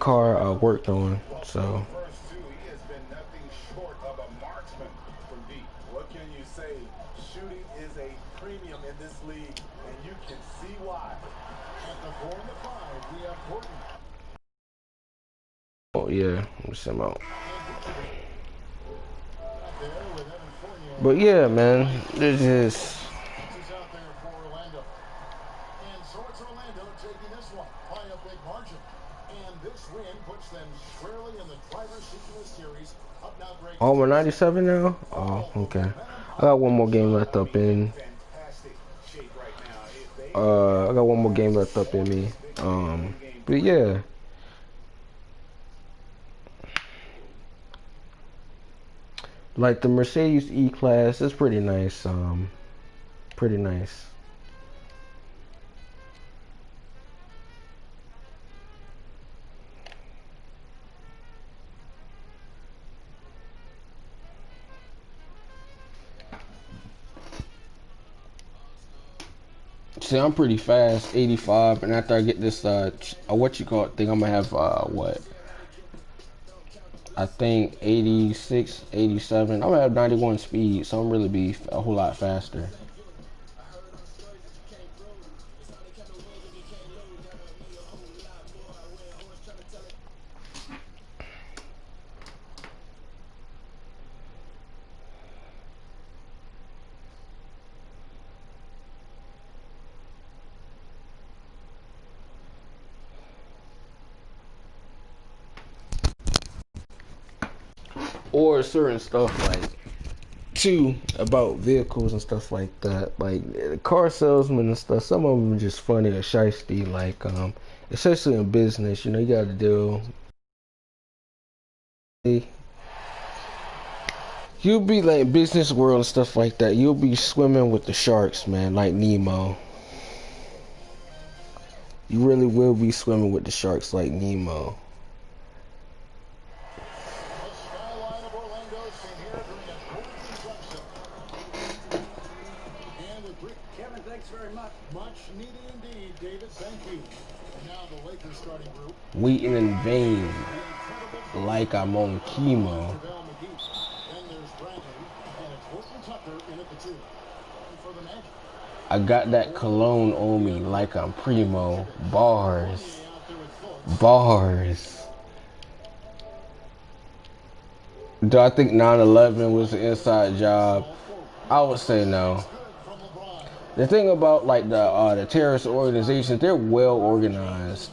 car worked on. So What can you say? Shooting is a premium in this league, and you can see why. At the 4 and the 5, we have Gordon. oh yeah, let me see him out. There with Evan Fournier. But yeah, man, this is Is out there for Orlando. And so it's Orlando taking this one by a big margin. And this win puts them squarely in the driver's seat of the series. Up now, Greg. oh, we're 97 now. Oh, okay. I got one more game left up in. I got one more game left up in me. But yeah. Like the Mercedes E-Class is pretty nice. Pretty nice. See, I'm pretty fast, 85, and after I get this what you call it thing, I'm gonna have I think 86, 87. I'm gonna have 91 speed, so I'm really be a whole lot faster. Or certain stuff like too about vehicles and stuff like that, like car salesmen and stuff. Some of them are just funny or shiesty, especially in business. You got to deal. You'll be like business world and stuff like that. You'll be swimming with the sharks, man, like Nemo. You really will be swimming with the sharks like Nemo. Waiting in vain, like I'm on chemo. I got that cologne on me like I'm primo. Bars. Bars. Do I think 9/11 was an inside job? I would say no. The thing about like the terrorist organizations, they're well organized.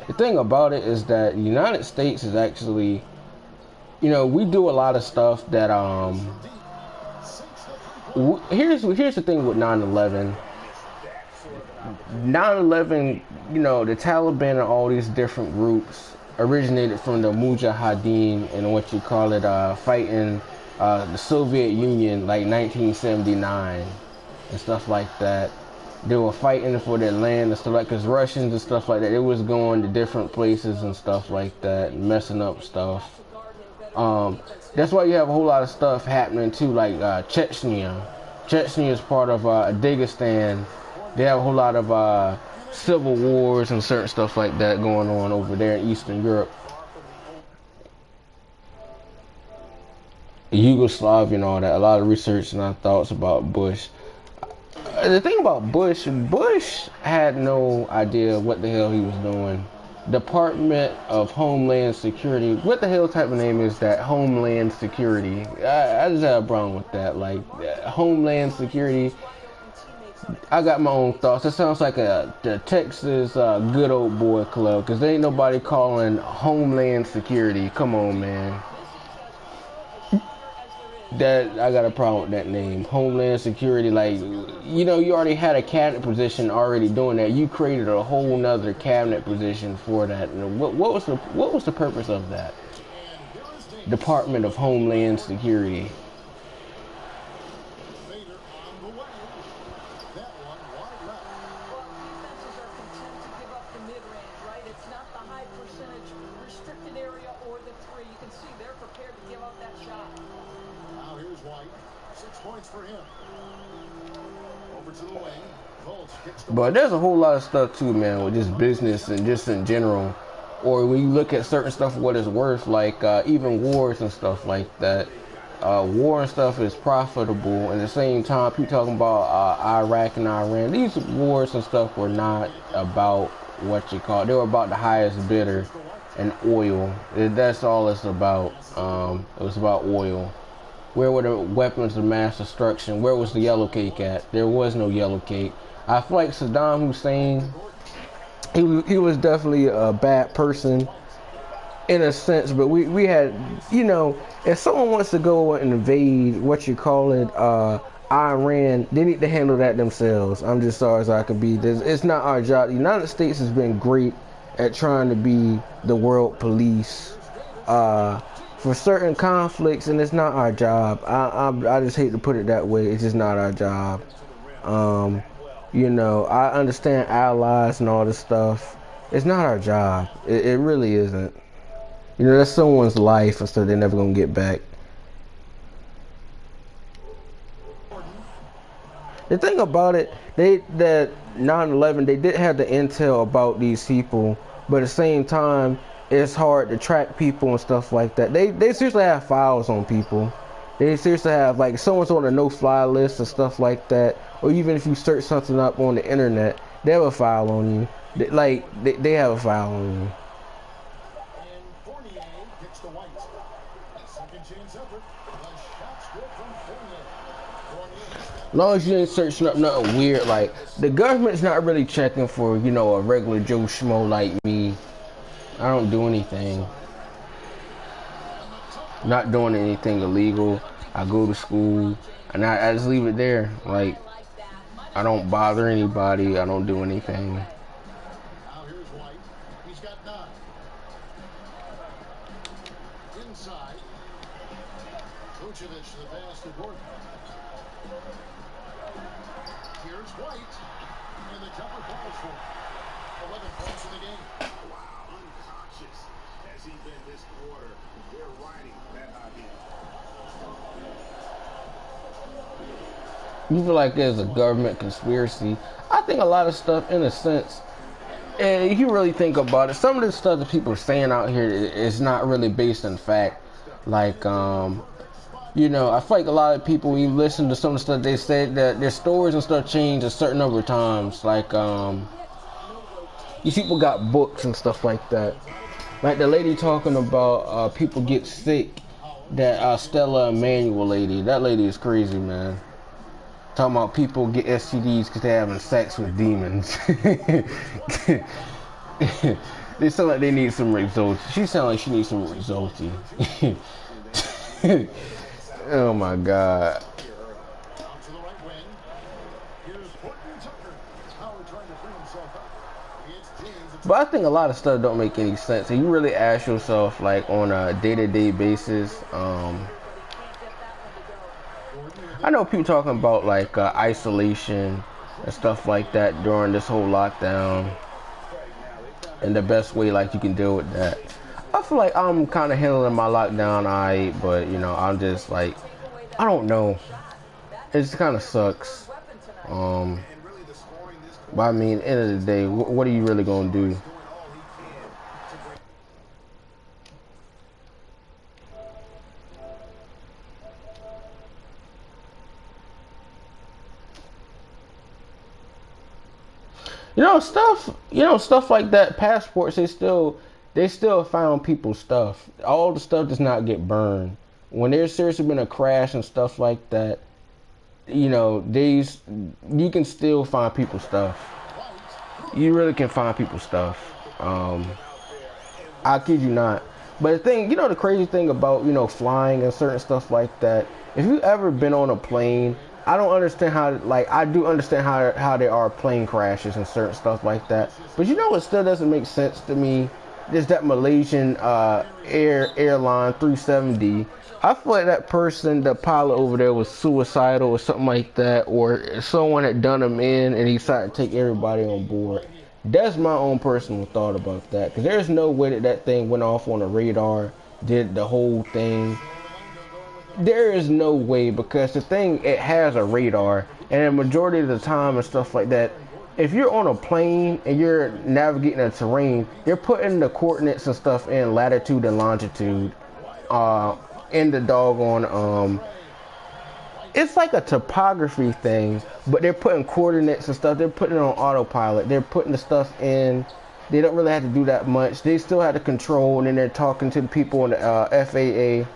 The thing about it is that the United States is actually, we do a lot of stuff that here's the thing with 9/11. 9/11, the Taliban and all these different groups originated from the Mujahideen and fighting the Soviet Union like 1979 and stuff like that. They were fighting for their land and stuff because Russians and stuff like that, they was going to different places and stuff like that, messing up stuff. That's why you have a whole lot of stuff happening too, like Chechnya. Chechnya is part of Dagestan. They have a whole lot of civil wars and certain stuff like that going on over there in Eastern Europe. Yugoslavia and all that. A lot of research and thoughts about Bush. The thing about Bush had no idea what the hell he was doing. Department of Homeland Security. What the hell type of name is that? Homeland Security. I just have a problem with that. Like, Homeland Security. I got my own thoughts. It sounds like the Texas good old boy club, because there ain't nobody calling Homeland Security. Come on, man. That I got a problem with that name, Homeland Security. Like, you know, you already had a cabinet position already doing that. You created a whole nother cabinet position for that. And what was the purpose of that? Department of Homeland Security. Vader on the way. That one wide left. Well, defenses are content to give up the mid-range, right? It's not the high percentage restricted area or the three. You can see they're prepared to give up that shot. Now here's White. 6 points for him. Over to the wing. Fultz kicks the But there's a whole lot of stuff too, man, with just business and just in general. Or when you look at certain stuff for what it's worth, like even wars and stuff like that. War and stuff is profitable, and at the same time, people talking about Iraq and Iran. These wars and stuff were not about what you call. They were about the highest bidder and oil. That's all it's about. It was about oil. Where were the weapons of mass destruction? Where was the yellow cake at? There was no yellow cake. I feel like Saddam Hussein, he was definitely a bad person in a sense, but we had, you know, if someone wants to go and invade what you call it, Iran, they need to handle that themselves. I'm just sorry as I could be. It's not our job. The United States has been great at trying to be the world police for certain conflicts, and it's not our job. I just hate to put it that way. It's just not our job. You know, I understand allies and all this stuff. It's not our job. It really isn't. You know, that's someone's life, and so they're never gonna get back. The thing about it, that 9/11, they did have the intel about these people, but at the same time, it's hard to track people and stuff like that. They seriously have files on people. They seriously have, like, someone's on a no-fly list and stuff like that, or even if you search something up on the internet, they have a file on you. They have a file on you. As long as you ain't searching up nothing weird, like, the government's not really checking for, you know, a regular Joe Schmo like me. I don't do anything. Not doing anything illegal. I go to school, and I just leave it there. Like, I don't bother anybody. I don't do anything. Now here's White. He's got 9. Inside. Vucevic to the pass to Gordon. Here's White. And the jumper falls for him. 11 points in the game. Wow, unconscious has he been this quarter. They're riding that hot hand. You feel like there's a government conspiracy. I think a lot of stuff, in a sense, if you really think about it, some of the stuff that people are saying out here is not really based in fact. Like, you know, I feel like a lot of people, when you listen to some of the stuff they said, that their stories and stuff change a certain number of times. Like, these people got books and stuff like that. Like the lady talking about people get sick, that Stella Emanuel lady. That lady is crazy, man. Talking about people get STDs because they're having sex with demons. They sound like they need some results. She sounds like she needs some results. Oh my God. But I think a lot of stuff don't make any sense. And you really ask yourself, like, on a day-to-day basis, I know people talking about, like, isolation and stuff like that during this whole lockdown, and the best way, like, you can deal with that. I feel like I'm kind of handling my lockdown alright, but, you know, I'm just, like, I don't know. It just kind of sucks. But, I mean, at the end of the day, what are you really going to do? stuff like that. Passports, they still found people's stuff. All the stuff does not get burned. When there's seriously been a crash and stuff like that, these you can still find people's stuff. You really can find people's stuff. I kid you not. But the thing, the crazy thing about, flying and certain stuff like that, if you ever been on a plane, I don't understand how, I do understand how there are plane crashes and certain stuff like that. But what still doesn't make sense to me? There's that Malaysian airline 370. I feel like that person, the pilot over there, was suicidal or something like that, or someone had done him in and he decided to take everybody on board. That's my own personal thought about that, because there's no way that thing went off on a radar, did the whole thing. There is no way, because the thing, it has a radar, and the majority of the time and stuff like that, if you're on a plane and you're navigating a terrain, you're putting the coordinates and stuff in latitude and longitude, in the doggone, it's like a topography thing, but they're putting coordinates and stuff. They're putting it on autopilot. They're putting the stuff in. They don't really have to do that much. They still have to control, and then they're talking to the people in the FAA.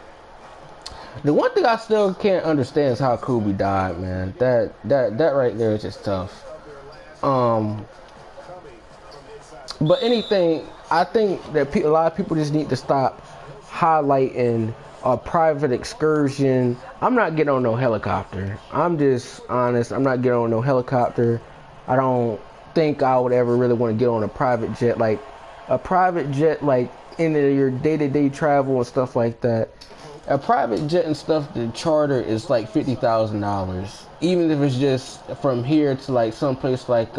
The one thing I still can't understand is how Kobe died, man. That right there is just tough. But anything, I think that a lot of people just need to stop highlighting a private excursion. I'm not getting on no helicopter. I'm just honest. I'm not getting on no helicopter. I don't think I would ever really want to get on a private jet. Like a private jet, like in your day-to-day travel and stuff like that. A private jet and stuff, the charter is like $50,000. Even if it's just from here to like someplace like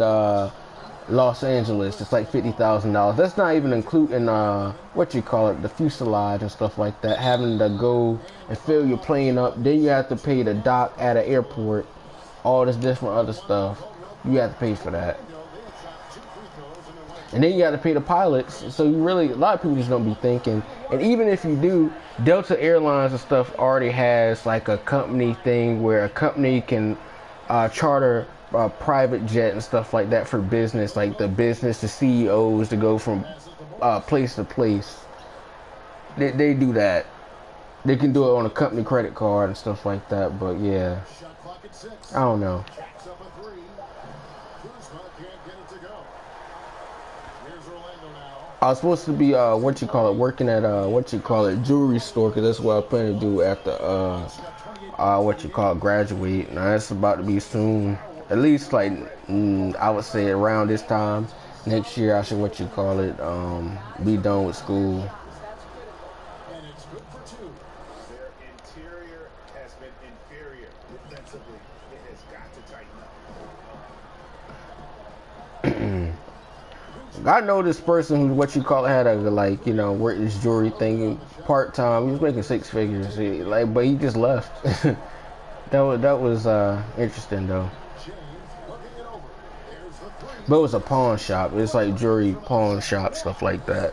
Los Angeles, it's like $50,000. That's not even including the fuselage and stuff like that. Having to go and fill your plane up, then you have to pay the dock at an airport, all this different other stuff. You have to pay for that, and then you got to pay the pilots. So a lot of people just don't be thinking. And even if you do, Delta Airlines and stuff already has like a company thing where a company can charter a private jet and stuff like that for business, like the CEOs to go from place to place. They do that. They can do it on a company credit card and stuff like that. But yeah, I don't know. I was supposed to be working at jewelry store, because that's what I plan to do after graduate. Now that's about to be soon. At least I would say around this time next year I should be done with school. And it's good for two. Their interior has been inferior defensively. It has got to tighten up. I know this person who had a work this jewelry thing part time. He was making 6 figures, but he just left. that was interesting though. But it was a pawn shop. It's like jewelry pawn shop, stuff like that.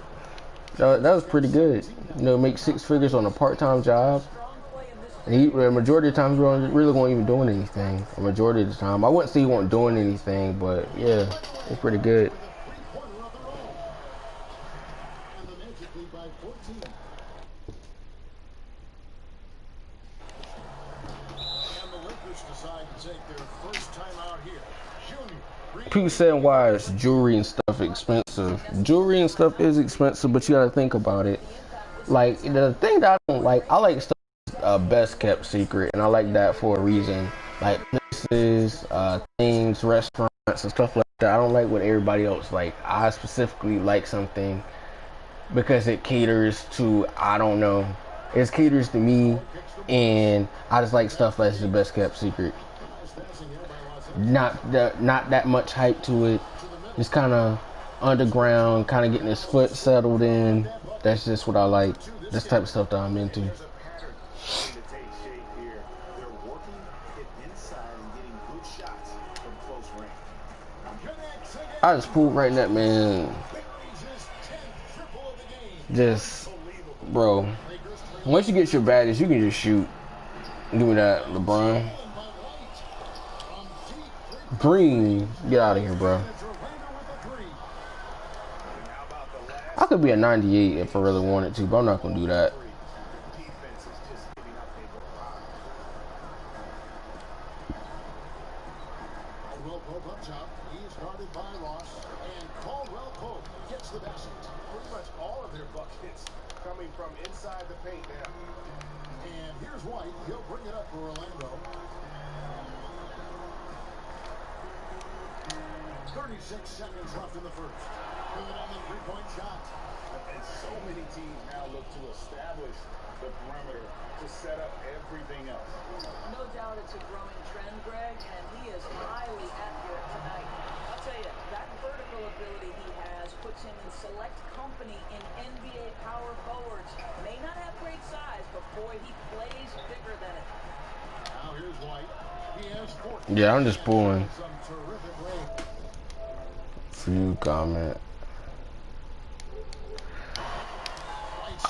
That was pretty good. Make 6 figures on a part-time job. And the majority of the time, he really wasn't even doing anything. The majority of the time, I wouldn't say he wasn't doing anything, but yeah, it's pretty good. People saying why is jewelry and stuff expensive. Jewelry and stuff is expensive, but you gotta think about it. Like, the thing that I don't like, I like stuff best kept secret, and I like that for a reason. Like places, things, restaurants, and stuff like that. I don't like what everybody else like. I specifically like something because it caters to, I don't know, it caters to me, and I just like stuff that's the best kept secret. Not that much hype to it. Just kind of underground, kind of getting his foot settled in. That's just what I like. This type of stuff that I'm into. I just pulled right in that, man. Just, bro. Once you get your badges, you can just shoot. Give me that, LeBron. Green, get out of here, bro. I could be a 98 if I really wanted to, but I'm not gonna do that. Defense is just giving up a lot. Caldwell Pope up top. He's guarded by Ross. And Caldwell Pope gets the basket. Pretty much all of their buckets coming from inside the paint now. And here's White. He'll bring it up for Orlando. 36 seconds left in the first. Good on the three-point shot. And so many teams now look to establish the perimeter to set up everything else. No doubt it's a growing trend, Greg, and he is highly accurate tonight. I'll tell you, that vertical ability he has puts him in select company in NBA power forwards. May not have great size, but boy, he plays bigger than it. Now here's White. He has 14. Yeah, I'm just pulling. Some terrific weight. Few comment.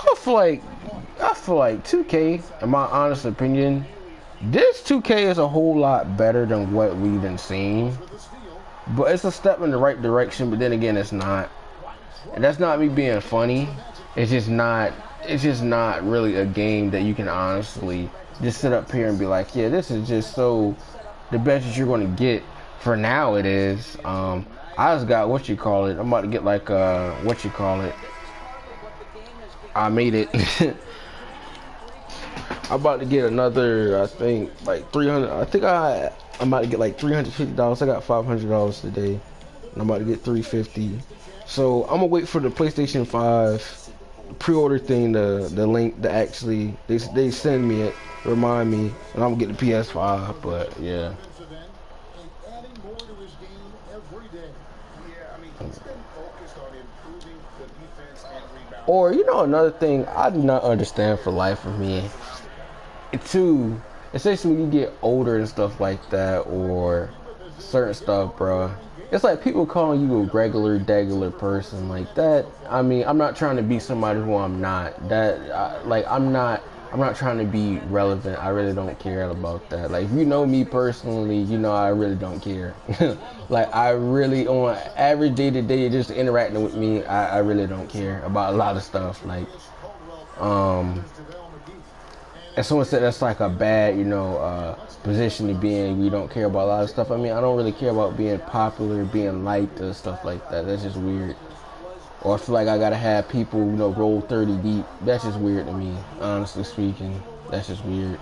I feel like 2K, in my honest opinion, this 2K is a whole lot better than what we've been seeing. But it's a step in the right direction, but then again it's not. And that's not me being funny. It's just not really a game that you can honestly just sit up here and be like, yeah, this is just so the best that you're gonna get. For now it is. I just got what you call it. I'm about to get like what you call it. I made it. I'm about to get another, I think, like 300. I think I'm about to get like $350. I got $500 today, and I'm about to get $350. So I'm gonna wait for the PlayStation 5 pre-order thing, the link to actually they send me it, remind me, and I'm gonna get the PS5. But yeah. Or, you know, another thing I do not understand for life of me, too, especially when you get older and stuff like that, or certain stuff, bro. It's like people calling you a regular, degular person like that. I mean, I'm not trying to be somebody who I'm not. I'm not trying to be relevant. I really don't care about that. Like, if you know me personally, you know I really don't care. Like, I really, on average day-to-day, just interacting with me, I really don't care about a lot of stuff. Like, and someone said that's like a bad, position to be in. We don't care about a lot of stuff. I mean, I don't really care about being popular, being liked, or stuff like that. That's just weird. Or I feel like I gotta have people, roll 30 deep. That's just weird to me, honestly speaking. That's just weird.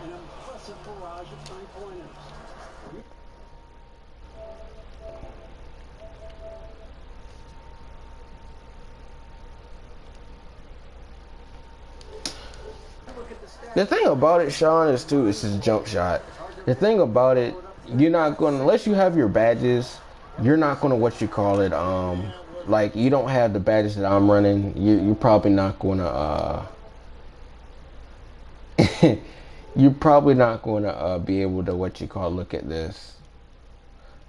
The thing about it, Sean, is his jump shot. The thing about it, you're not gonna, unless you have your badges, you're not gonna, like, you don't have the badges that I'm running, you're probably not gonna, you're probably not gonna, be able to, look at this.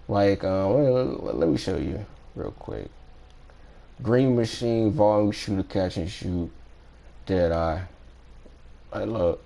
Like, let me show you real quick. Green machine, volume shooter, catch and shoot, dead eye. Like, look.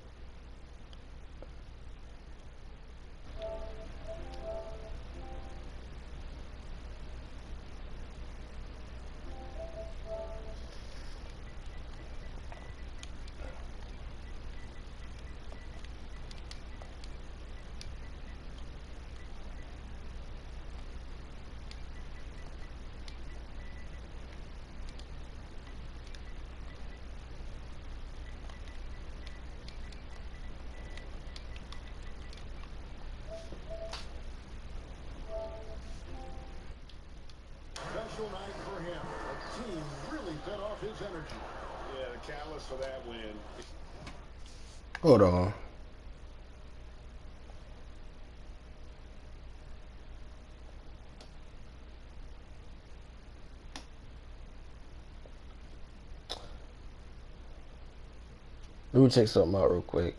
Special night for him. The team really fed off his energy. Yeah, the catalyst for that win. Hold on. Let me check something out real quick.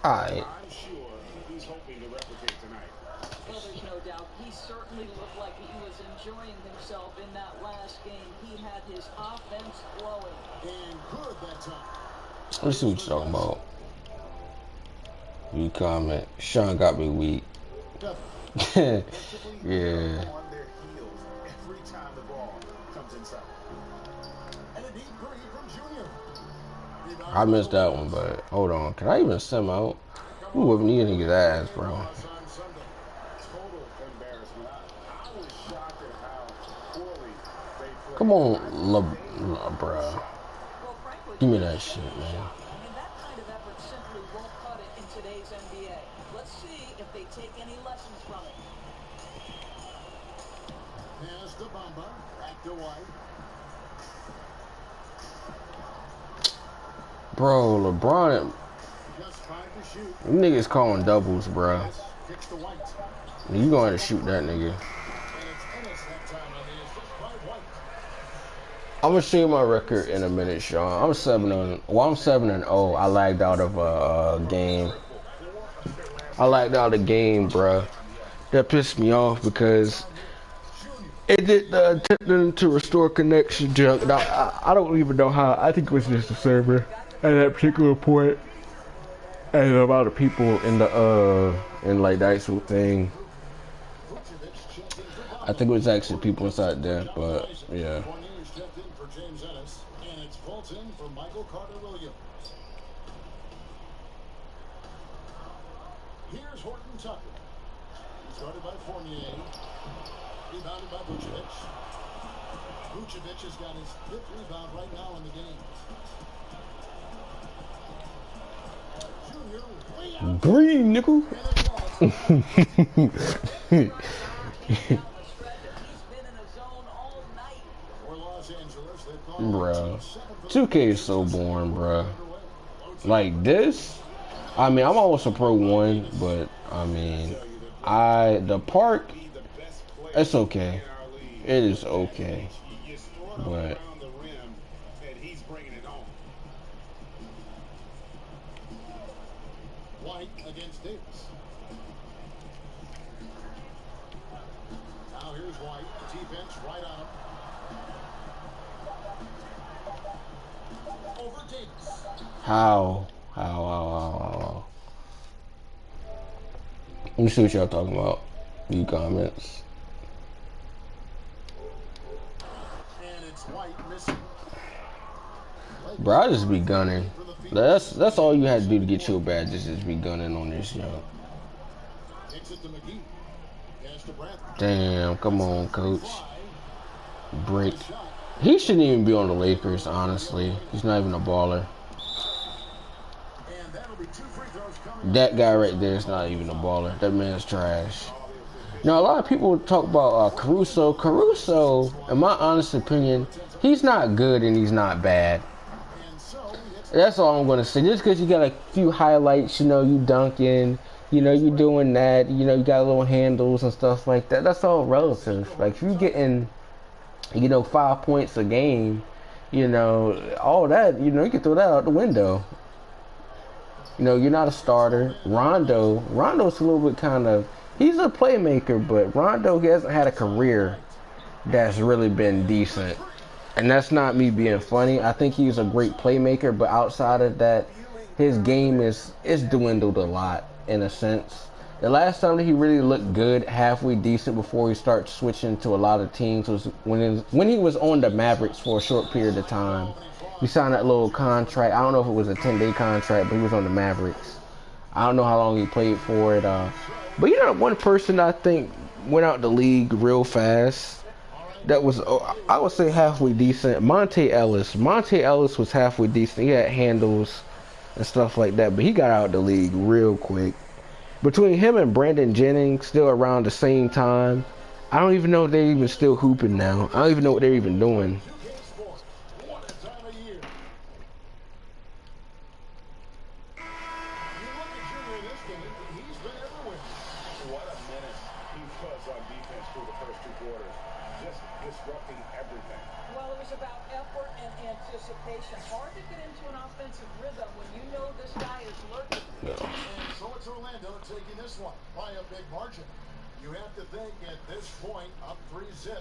Alright. I'm sure he's hoping to replicate tonight. Well, there's no doubt. He certainly looked like he was enjoying himself in that last game. He had his offense flowing. Let's see what you're talking about. You comment. Sean got me weak. Yeah. On their heels every time the ball comes inside. And a deep three from Junior. I missed that one, but hold on. Can I even send him out? Who whipping these niggas' ass, bro? On Sunday. Total embarrassment. I was shocked at how poorly they played. Come on, bro. Well, frankly, Give me that shit, man. I mean, that kind of effort simply won't cut it in today's NBA. Let's see if they take any lessons from it. Pass to Bamba. Back to White. Bro, LeBron, Just 5 to shoot. them niggas calling doubles, bro. Kicks to White. You going to shoot that nigga. And it's Ennis that time on the assist by White. I'm gonna show you my record in a minute, Sean. I'm 7-0. I lagged out of a game. I lagged out of the game, bro. That pissed me off because it did the attempting to restore connection junk. I don't even know how. I think it was just the server at that particular point, and a lot of people in the in like the actual thing. I think it was actually people inside there, but yeah. Fournier's checked in for James Ennis. And it's Fulton for Michael Carter-Williams. Here's Horton Tucker. Started by Fournier. Rebounded by Vucevic. Vucevic has got his 5th rebound right now in the game. Junior way out. Green, nickel. For Los Angeles, they've gone Bro, 2K is so boring, bro. Like this, I mean, I'm almost a pro 1, but I mean, the park, it's okay. It is okay, but White against Davis. Now here's White. Defense right on him. Over Davis. how? Let me see what y'all talking about. You comments. And it's White missing. Bro, I just be gunning. That's all you had to do to get your badge, is just be gunning on this, yo. Takes it to McGee. Pass to Bradley. Damn, come on, coach. Break. He shouldn't even be on the Lakers, honestly. He's not even a baller. And that'll be 2 free throws coming. That guy right there is not even a baller. That man's trash. Now, a lot of people talk about Caruso. Caruso, in my honest opinion, he's not good and he's not bad. And so he hits That's all I'm going to say. Just because you got a few highlights, you know, you dunking, you know, you doing that, you know, you got little handles and stuff like that. That's all relative. Like, if you're getting, you know, 5 points a game, you know, all that, you know, you can throw that out the window. You know, you're not a starter. Rondo's a little bit kind of, he's a playmaker, but Rondo, he hasn't had a career that's really been decent. And that's not me being funny. I think he's a great playmaker, but outside of that, his game is dwindled a lot, in a sense. The last time that he really looked good, halfway decent before he started switching to a lot of teams, was when he was on the Mavericks for a short period of time. He signed that little contract. I don't know if it was a 10-day contract, but he was on the Mavericks. I don't know how long he played for it. But you know, one person I think went out the league real fast that was, I would say, halfway decent. Monte Ellis. Monte Ellis was halfway decent. He had handles and stuff like that, but he got out the league real quick. Between him and Brandon Jennings, still around the same time, I don't even know if they're even still hooping now. I don't even know what they're even doing. What a time of year. You look at Junior in this game, he's been everywhere. What a minute he was on defense through the first 2 quarters. Just disrupting everything. Well, it was about effort and anticipation. Hard to get into an offensive rhythm when you know this guy is lurking. And so it's Orlando taking this one by a big margin. You have to think at this point, up 3-0.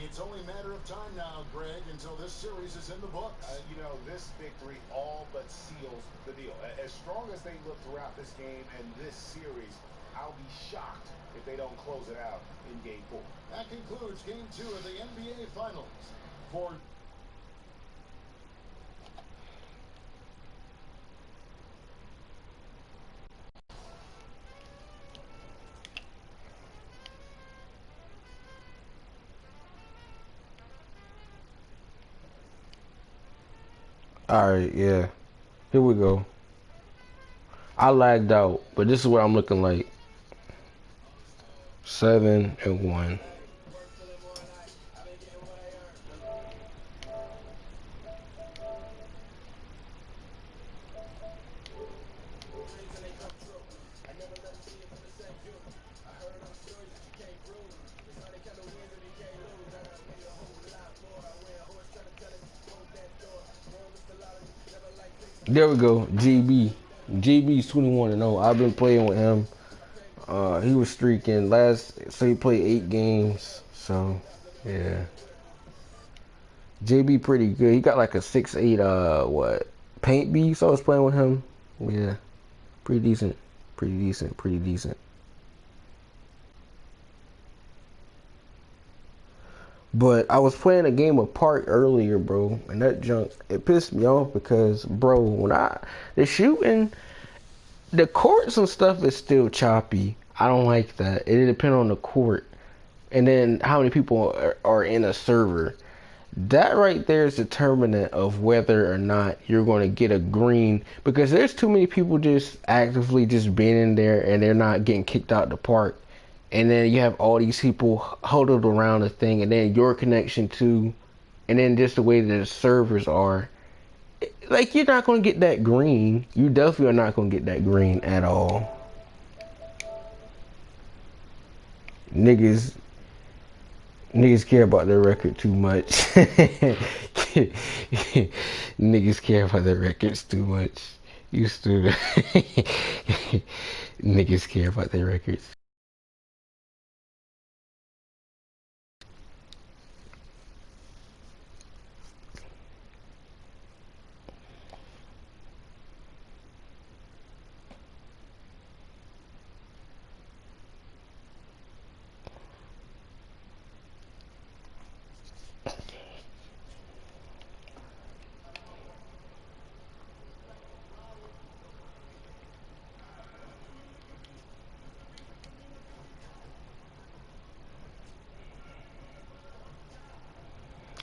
It's only a matter of time now, Greg, until this series is in the books. You know, this victory all what seals the deal. As strong as they look throughout this game and this series, I'll be shocked if they don't close it out in Game 4. That concludes Game 2 of the NBA Finals. For Alright, yeah. Here we go. I lagged out, but this is what I'm looking like. 7-1. There we go, GB. GB's 21-0. I've been playing with him. He was streaking so he played 8 games. So, yeah. JB pretty good. He got like a 6'8", paint B. So I was playing with him. Yeah, pretty decent. Pretty decent. Pretty decent. But I was playing a game of Park earlier, bro, and that junk, it pissed me off because, bro, the shooting, the courts and stuff is still choppy. I don't like that. It depends on the court, and then how many people are in a server. That right there is determinant of whether or not you're going to get a green, because there's too many people just actively just being in there and they're not getting kicked out the park. And then you have all these people huddled around the thing, and then your connection too, and then just the way that the servers are. Like, you're not going to get that green. You definitely are not going to get that green at all. Niggas care about their record too much. Niggas care about their records too much. Used to. Niggas care about their records.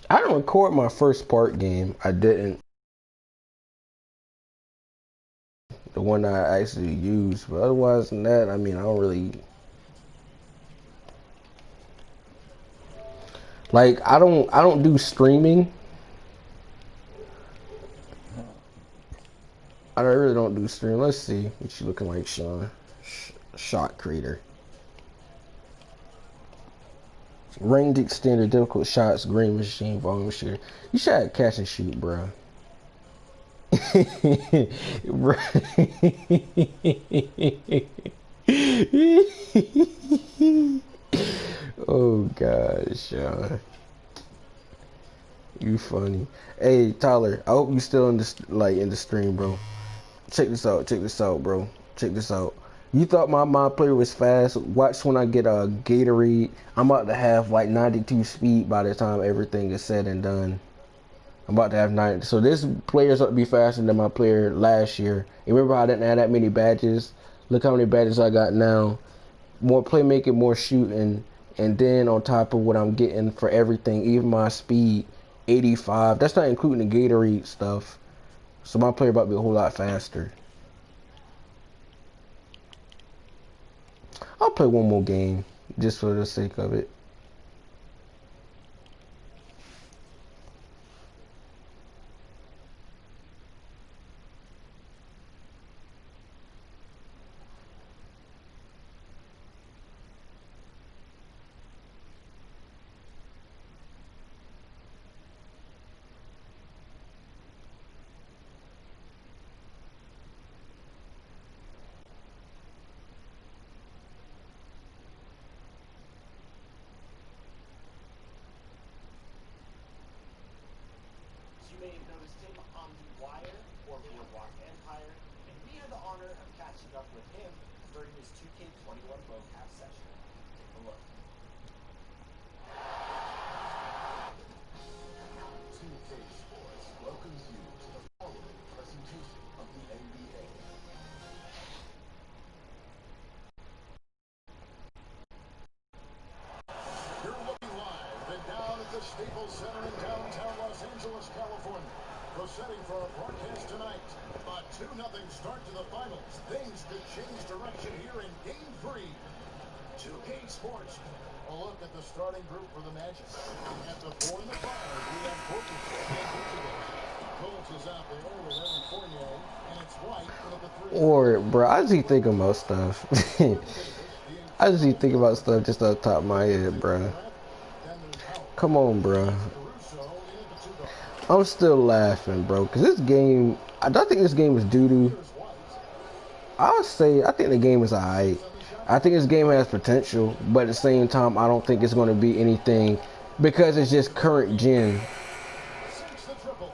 I didn't record my first part game. I didn't. The one I actually used. But otherwise than that, I mean, I don't really. Like, I don't do streaming. I really don't do stream. Let's see what you looking like, Sean. Shot creator. Range extender, difficult shots, green machine, volume shooter. You should have catch and shoot, bro. Oh gosh, Sean. You funny. Hey Tyler, I hope you still in the stream, bro. Check this out, bro. Check this out. You thought my player was fast. Watch when I get a Gatorade. I'm about to have like 92 speed by the time everything is said and done. I'm about to have 90. So this player's up to be faster than my player last year. You remember how I didn't have that many badges? Look how many badges I got now. More playmaking, more shooting. And then on top of what I'm getting for everything, even my speed, 85. That's not including the Gatorade stuff. So my player about to be a whole lot faster. I'll play one more game just for the sake of it. catching up with him during his 2K21 mocap session. Take a look. 2K Sports welcomes you to the following presentation of the NBA. You're looking live and down at the Staples Center in downtown Los Angeles, California. The setting for our broadcast tonight, a 2-0 start to the finals. Things could change direction here in Game 3. 2K Sports. A look at the starting group for the Magic. At the 4 and the 5, we have Gordon and Vucevic. Colts is out there with Evan Fournier, and it's White with the 3. Or, bro, I just be thinking about stuff. I just be thinking about stuff just off the top of my head, bro. Come on, bro. I'm still laughing, bro, because this game, I don't think this game was doo-doo. I think the game is alright. I think this game has potential, but at the same time, I don't think it's going to be anything because it's just current gen.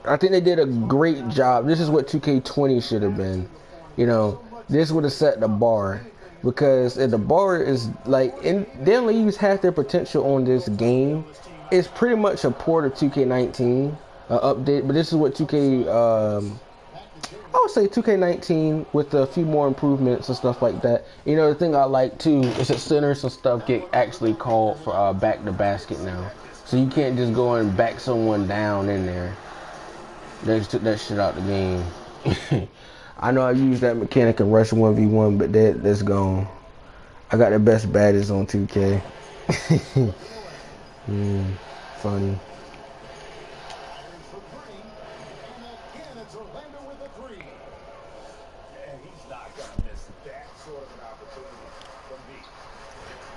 I think they did a great job. This is what 2K20 should have been. You know, this would have set the bar. Because if the bar is like, they only use half their potential on this game. It's pretty much a port of 2K19 update, but this is what 2K, I would say 2K19 with a few more improvements and stuff like that. You know, the thing I like too is that centers and stuff get actually called for back the basket now. So you can't just go and back someone down in there. They just took that shit out the game. I know I used that mechanic in Rush 1v1, but that's gone. I got the best badges on 2K. Funny.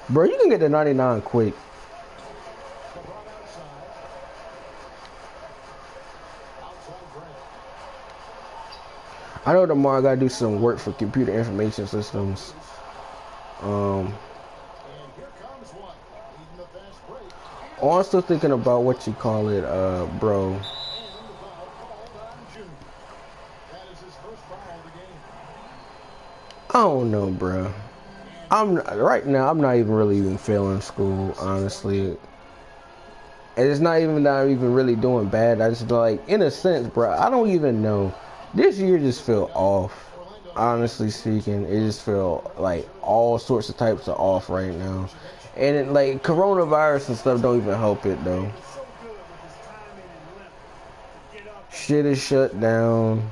Bro, you can get the 99 quick. I know tomorrow I gotta do some work for computer information systems. Oh, I'm still thinking about what you call it, bro. I don't know, bro. Right now. I'm not even really even failing school, honestly. And it's not even that I'm even really doing bad. I just like, in a sense, bro. I don't even know. This year just feel off. Honestly speaking, it just feel like all sorts of types of off right now. And it, like coronavirus and stuff don't even help it though. Shit is shut down.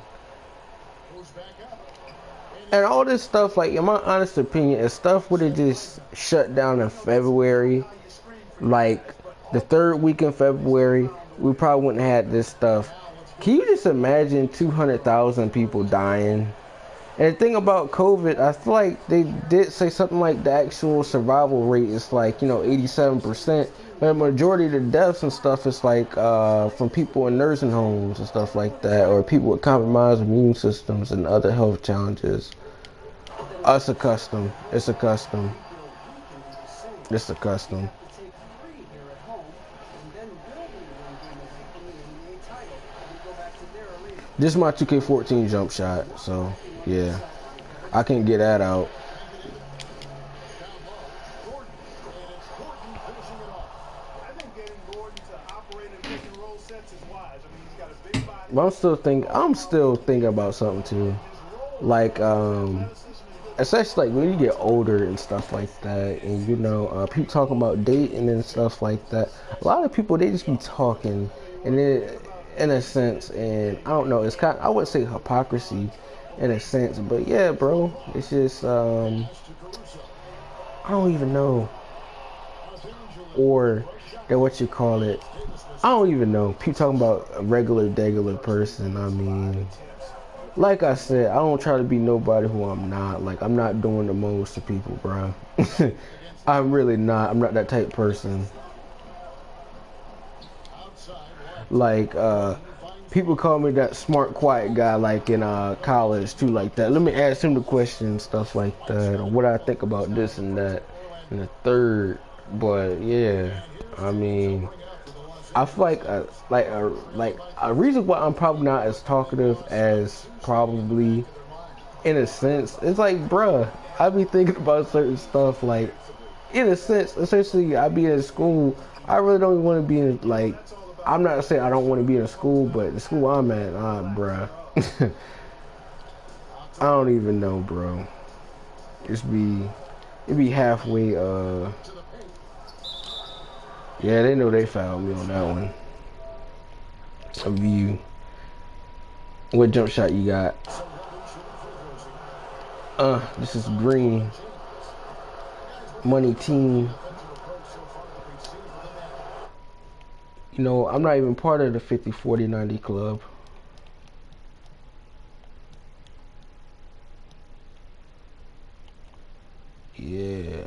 And all this stuff, like in my honest opinion, if stuff would have just shut down in February, like the third week in February, we probably wouldn't have had this stuff. Can you just imagine 200,000 people dying? And the thing about COVID, I feel like they did say something like the actual survival rate is like, 87%. But the majority of the deaths and stuff is like from people in nursing homes and stuff like that, or people with compromised immune systems and other health challenges. It's a custom. It's a custom. It's a custom. This is my 2K14 jump shot, so yeah, I can get that out. But I'm still thinking about something too, like especially like when you get older and stuff like that, and people talking about dating and stuff like that. A lot of people, they just be talking, and it, in a sense, and I don't know, it's kind of, I would say hypocrisy in a sense, but yeah, bro, it's just I don't even know, or that what you call it, I don't even know. People talking about a regular person. I mean, like I said, I don't try to be nobody who I'm not. Like, I'm not doing the most to people, bro. I'm really not. I'm not that type of person. Like, people call me that smart, quiet guy, like in college too, like that. Let me ask him the questions, stuff like that, or what I think about this and that, and the third. But yeah, I mean, I feel like a reason why I'm probably not as talkative as probably in a sense, it's like, bruh, I be thinking about certain stuff, like, in a sense, essentially, I be in school, I really don't want to be in, like, I'm not saying I don't want to be in school, but the school I'm at, bruh, I don't even know, bro. It be halfway, yeah, they know they fouled me on that one. A view. What jump shot you got? This is green. Money team. You know, I'm not even part of the 50, 40, 90 club. Yeah.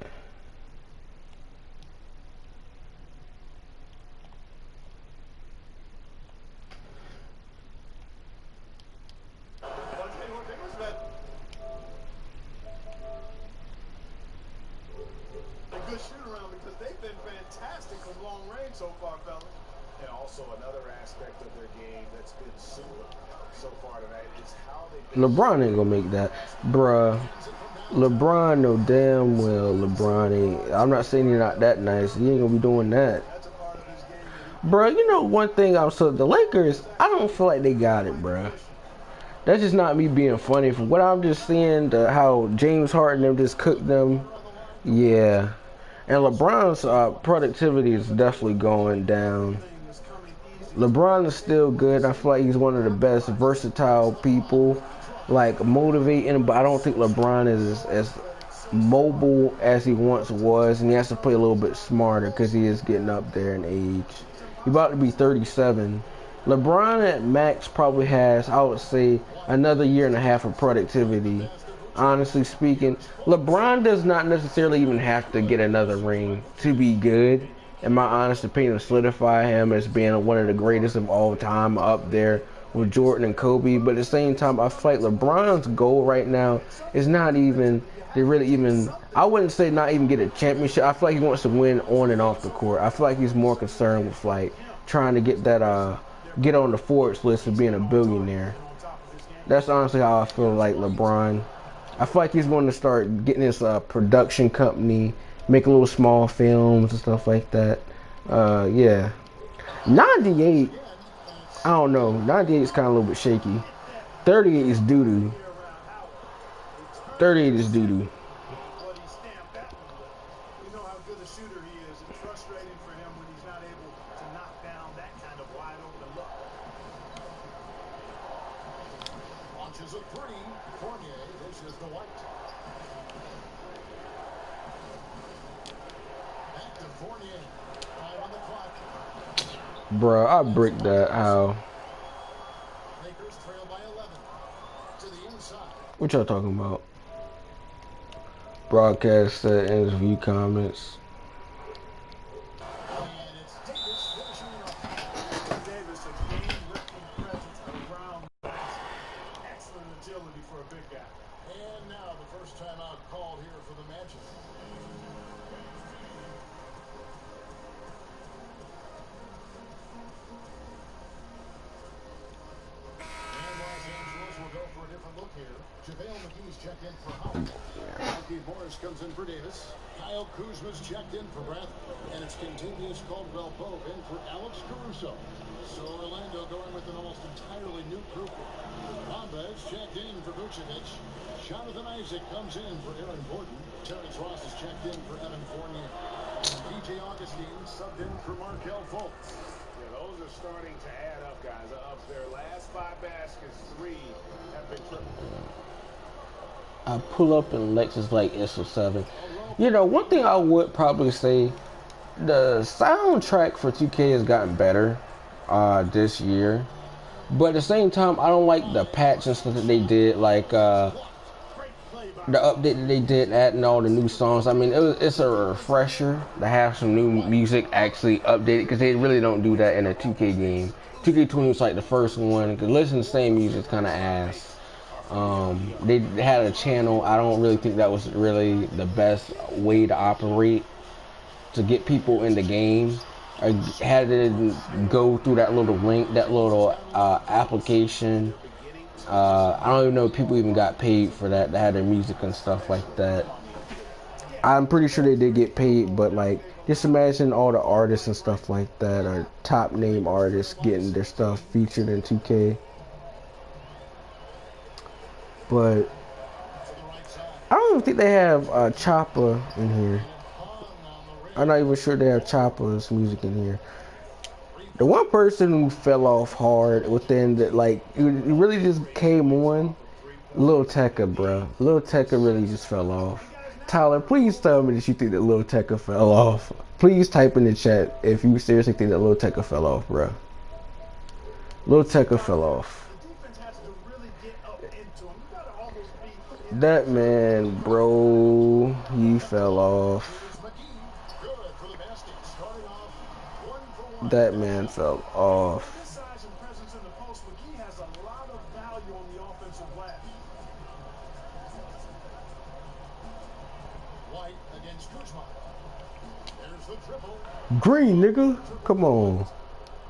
Good shoot around because they've been fantastic from long range so far, fellas. And also another aspect of their game that's been super so far tonight is how they've been. LeBron ain't gonna make that, bruh. LeBron know damn well LeBron ain't. I'm not saying he's not that nice. He ain't gonna be doing that, bruh. You know one thing the Lakers, I don't feel like they got it, bruh. That's just not me being funny. From what I'm just seeing, how James Harden them just cooked them, yeah. And LeBron's productivity is definitely going down. LeBron is still good. I feel like he's one of the best versatile people, like motivating, but I don't think LeBron is as mobile as he once was, and he has to play a little bit smarter because he is getting up there in age. He's about to be 37. LeBron at max probably has, I would say, another year and a half of productivity. Honestly speaking, LeBron does not necessarily even have to get another ring to be good. In my honest opinion, to solidify him as being one of the greatest of all time, up there with Jordan and Kobe. But at the same time, I feel like LeBron's goal right now is not even to really even, I wouldn't say not even get a championship. I feel like he wants to win on and off the court. I feel like he's more concerned with like trying to get that get on the Forbes list of being a billionaire. That's honestly how I feel like LeBron. I feel like he's going to start getting his production company, making little small films and stuff like that. Yeah. 98, I don't know. 98 is kind of a little bit shaky. 38 is doo-doo. 38 is doo-doo. You know how good a shooter he is. It's frustrating for him when he's not able to knock down that kind of wide open look. Launches a three. Fournier dishes the white. Back to Fournier. 5 on the clock. Bruh, I brick that. How? Lakers trail by 11. To the inside. What y'all talking about? Broadcast settings, view comments. And it's Davis finishing it off. Davis, a game-lifting presence around. Excellent agility for a big guy. And now the first timeout called here for the Magic. And Los Angeles will go for a different look here. JaVale McGee's checked in for Howard. Marquise Morris comes in for Davis. Kyle Kuzma's checked in for Bradley. And it's Contavious Caldwell-Pope in for Alex Caruso. So Orlando going with an almost entirely new group. Bombas checked in for Vucevic. Jonathan Isaac comes in for Aaron Gordon. Terrence Ross is checked in for Evan Fournier. And DJ Augustine subbed in for Markelle Fultz. Yeah, those are starting to add up, guys. Of their last 5 baskets, 3 have been triple. I pull up and Lex is like, it's a 7. You know, one thing I would probably say, the soundtrack for 2K has gotten better this year. But at the same time, I don't like the patch and stuff that they did, like the update that they did, adding all the new songs. I mean, it's a refresher to have some new music actually updated, because they really don't do that in a 2K game. 2K20 was like the first one, because listening to the same music is kind of ass. They had a channel. I don't really think that was really the best way to operate to get people in the game. I had to go through that little link, that little application, I don't even know if people even got paid for that, to have their music and stuff like that. I'm pretty sure they did get paid, but like, just imagine all the artists and stuff like that, or top name artists getting their stuff featured in 2K. But I don't even think they have Choppa in here. I'm not even sure they have Choppa's music in here. The one person who fell off hard within that, like, it really just came on, Lil Tecca, bro. Lil Tecca really just fell off. Tyler, please tell me that you think that Lil Tecca fell off. Please type in the chat if you seriously think that Lil Tecca fell off, bro. Lil Tecca fell off. That man, bro, he fell off. That man fell off. His size and presence in the post, McGee has a lot of value on the offensive glass. White against Kuzma. There's the triple. Green, nigga. Come on.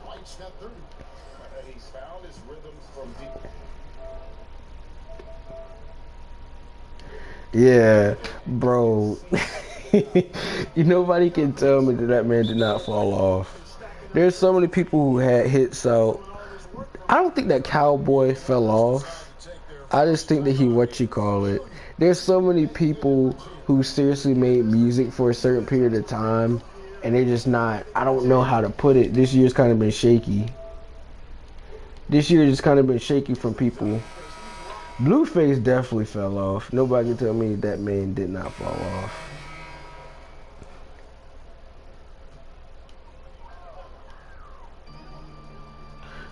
White's got 30. He's found his rhythms from deep. Yeah, bro. Nobody can tell me that that man did not fall off. There's so many people who had hits out. I don't think that Cowboy fell off. I just think that he, there's so many people who seriously made music for a certain period of time, and they're just not, I don't know how to put it. This year's kind of been shaky. This year just kind of been shaky from people. Blueface definitely fell off. Nobody can tell me that man did not fall off.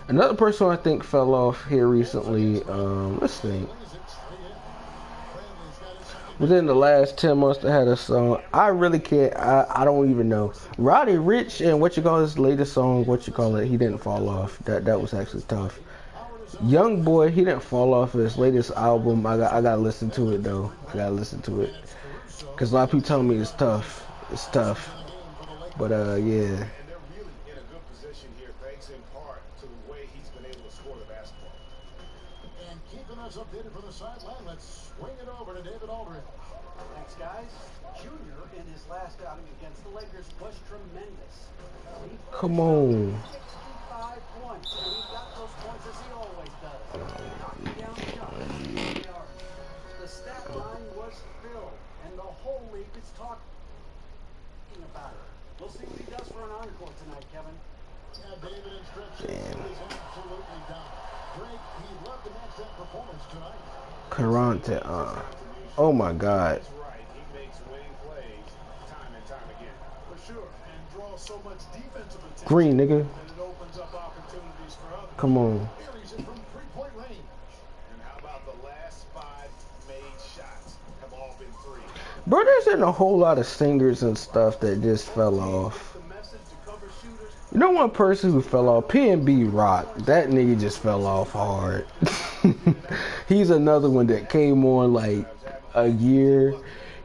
Another person I think fell off here recently, let's think. Within the last 10 months that had a song, I really can't, I don't even know. Roddy Ricch and his latest song, he didn't fall off. That was actually tough. Young Boy, he didn't fall off his latest album. I gotta listen to it though. I gotta listen to it. Cause a lot of people tell me it's tough. It's tough. But yeah. And they're really in a good position here, thanks in part to the way he's been able to score the basketball. And keeping us updated from the sideline, let's swing it over to David Aldridge. Thanks, guys. Junior, in his last outing against the Lakers, was tremendous. Come on. 65 points, and he got those points as he always does. Knocking down shots. The stat line was filled, and the whole league is talking about it. We'll see what he does for an encore tonight, Kevin. Yeah, David instructions is absolutely done. Drake, he'd love to match that performance tonight. Karante, oh my God. That's right. He makes winning plays time and time again. For sure, and draws so much defensive attention. Green, nigga. That it opens up opportunities for others. Come on. Carries it from three-point range. And how about the last 5 made shots have all been 3? Bro, there's been a whole lot of singers and stuff that just fell off. The message to cover shooters. You know one person who fell off? P&B Rock. That nigga just fell off hard. He's another one that came on like a year.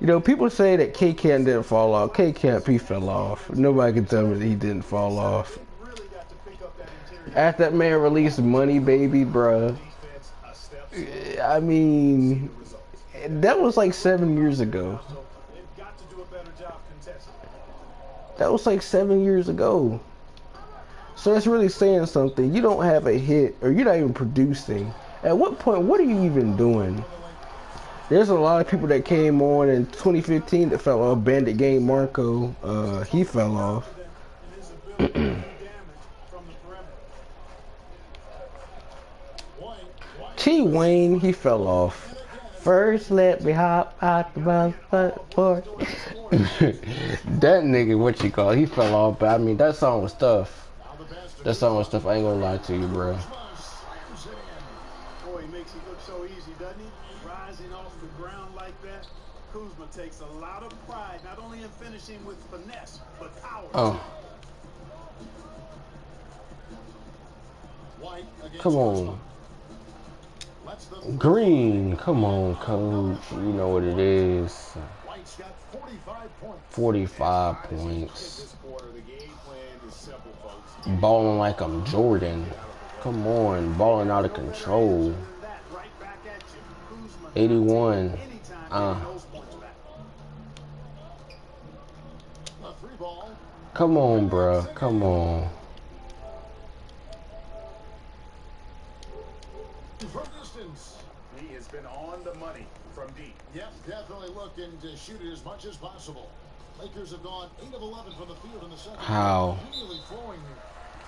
You know, people say that K-Camp didn't fall off. K-Camp, he fell off. Nobody can tell me that he didn't fall off. Really got to pick up that interior. After that man released Money Baby, bruh. I mean, that was like 7 years ago. They've got to do a better job contesting. That was like 7 years ago. So that's really saying something. You don't have a hit, or you're not even producing. At what point, what are you even doing? There's a lot of people that came on in 2015 that fell off. Bandit Game Marco, he fell off. T Wayne, he fell off. First, let me hop out the bus. That nigga, he fell off. But I mean, that song was tough. That song was tough. I ain't gonna lie to you, bro. Boy, he makes it look so easy, doesn't he? Rising off the ground like that. Kuzma takes a lot of pride, not only in finishing with finesse, but power. Oh, come on. Green, come on, coach. You know what it is. 45 points. Balling like I'm Jordan. Come on, balling out of control. 81. Anytime getting those points back. A free ball. Come on, bruh. Come on. From distance. He has been on the money from deep. Yep, definitely looking to shoot it as much as possible. Lakers have gone 8 of 11 from the field in the second. How? Really flowing here.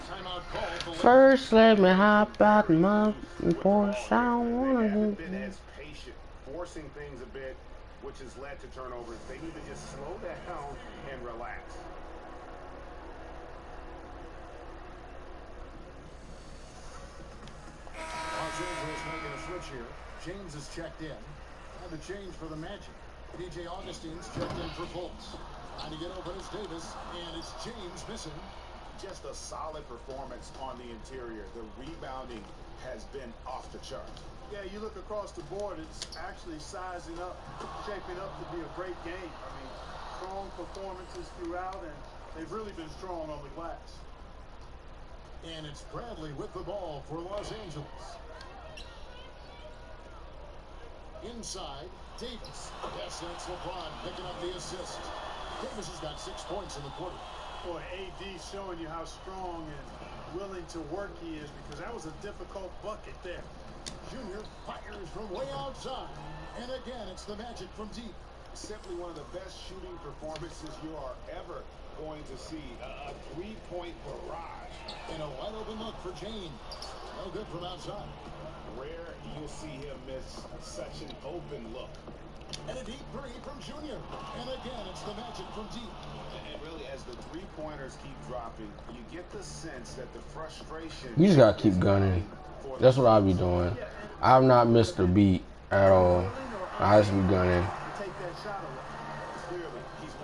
Timeout call for First, let me hop out my Porsche. I don't They wanna haven't hit been me. as patient, forcing things a bit, which has led to turnovers. They need to just slow down and relax. Los Angeles making a switch here. James is checked in. And the change for the Magic. DJ Augustine's checked in for Fultz. Trying to get open is Davis, and it's James missing. Just a solid performance on the interior. The rebounding has been off the chart. Yeah, you look across the board, it's actually sizing up, shaping up to be a great game. I mean, strong performances throughout, and they've really been strong on the glass. And it's Bradley with the ball for Los Angeles. Inside, Davis. Yes, and it's LeBron picking up the assist. Davis has got 6 points in the quarter. Boy, AD showing you how strong and willing to work he is, because that was a difficult bucket there. Junior fires from way outside. And again, it's the Magic from deep. Simply one of the best shooting performances you are ever going to see. A three-point barrage. And a wide open look for James. No good from outside. Rare you'll see him miss such an open look. And a deep three from Junior. And again, it's the Magic from deep. And really, as the three-pointers keep dropping, you get the sense that the frustration... You just gotta keep gunning. That's what I'll be doing. I've not missed a beat at all. I just be gunning.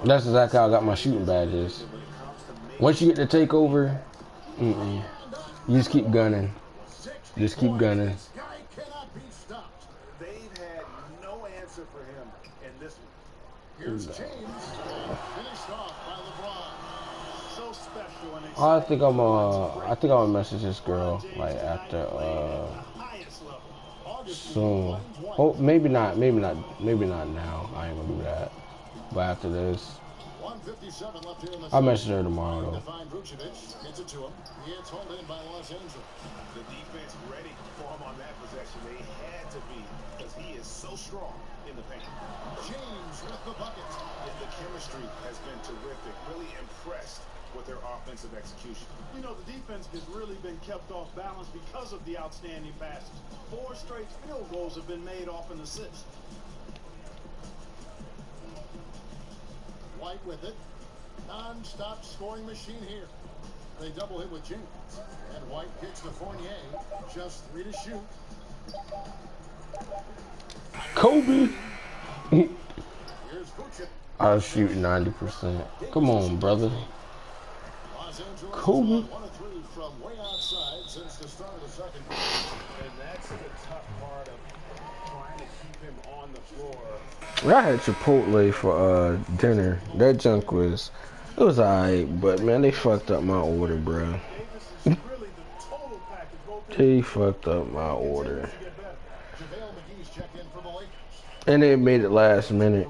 That's exactly how I got my shooting badges. Once you get the takeover, you just keep gunning. Just keep gunning. This guy cannot be stopped. They've had no answer for him in this one. Here's James. Finished off by LeBron. So special. And I think I'm gonna message this girl like after soon. Oh, maybe not now. I ain't gonna do that. But after this, 1:57 left here in the I'll message her tomorrow To though. find Vucevic. Gets it to him. He gets hauled in by Los Angeles. The defense ready for him on that possession. They had to be, because he is so strong in the paint. James with the bucket. And the chemistry has been terrific. Really impressed with their offensive execution. You know, the defense has really been kept off balance because of the outstanding passes. 4 straight field goals have been made off an assist. White with it. Non-stop scoring machine here. They double hit with James. And White kicks to Fournier. Just 3 to shoot. Kobe. Here's Vucevic. I'll shoot 90%. Come on, brother. Los Angeles Kobe. has gone 1 of 3 from way outside since the start of the second. And that's the tough part of trying to keep him on the floor. I had Chipotle for dinner. That junk was, it was alright, but man, they fucked up my order, bro. Davis is really the total package. Both They fucked up my order. JaVale McGee's checked in for the Lakers. And they made it last minute.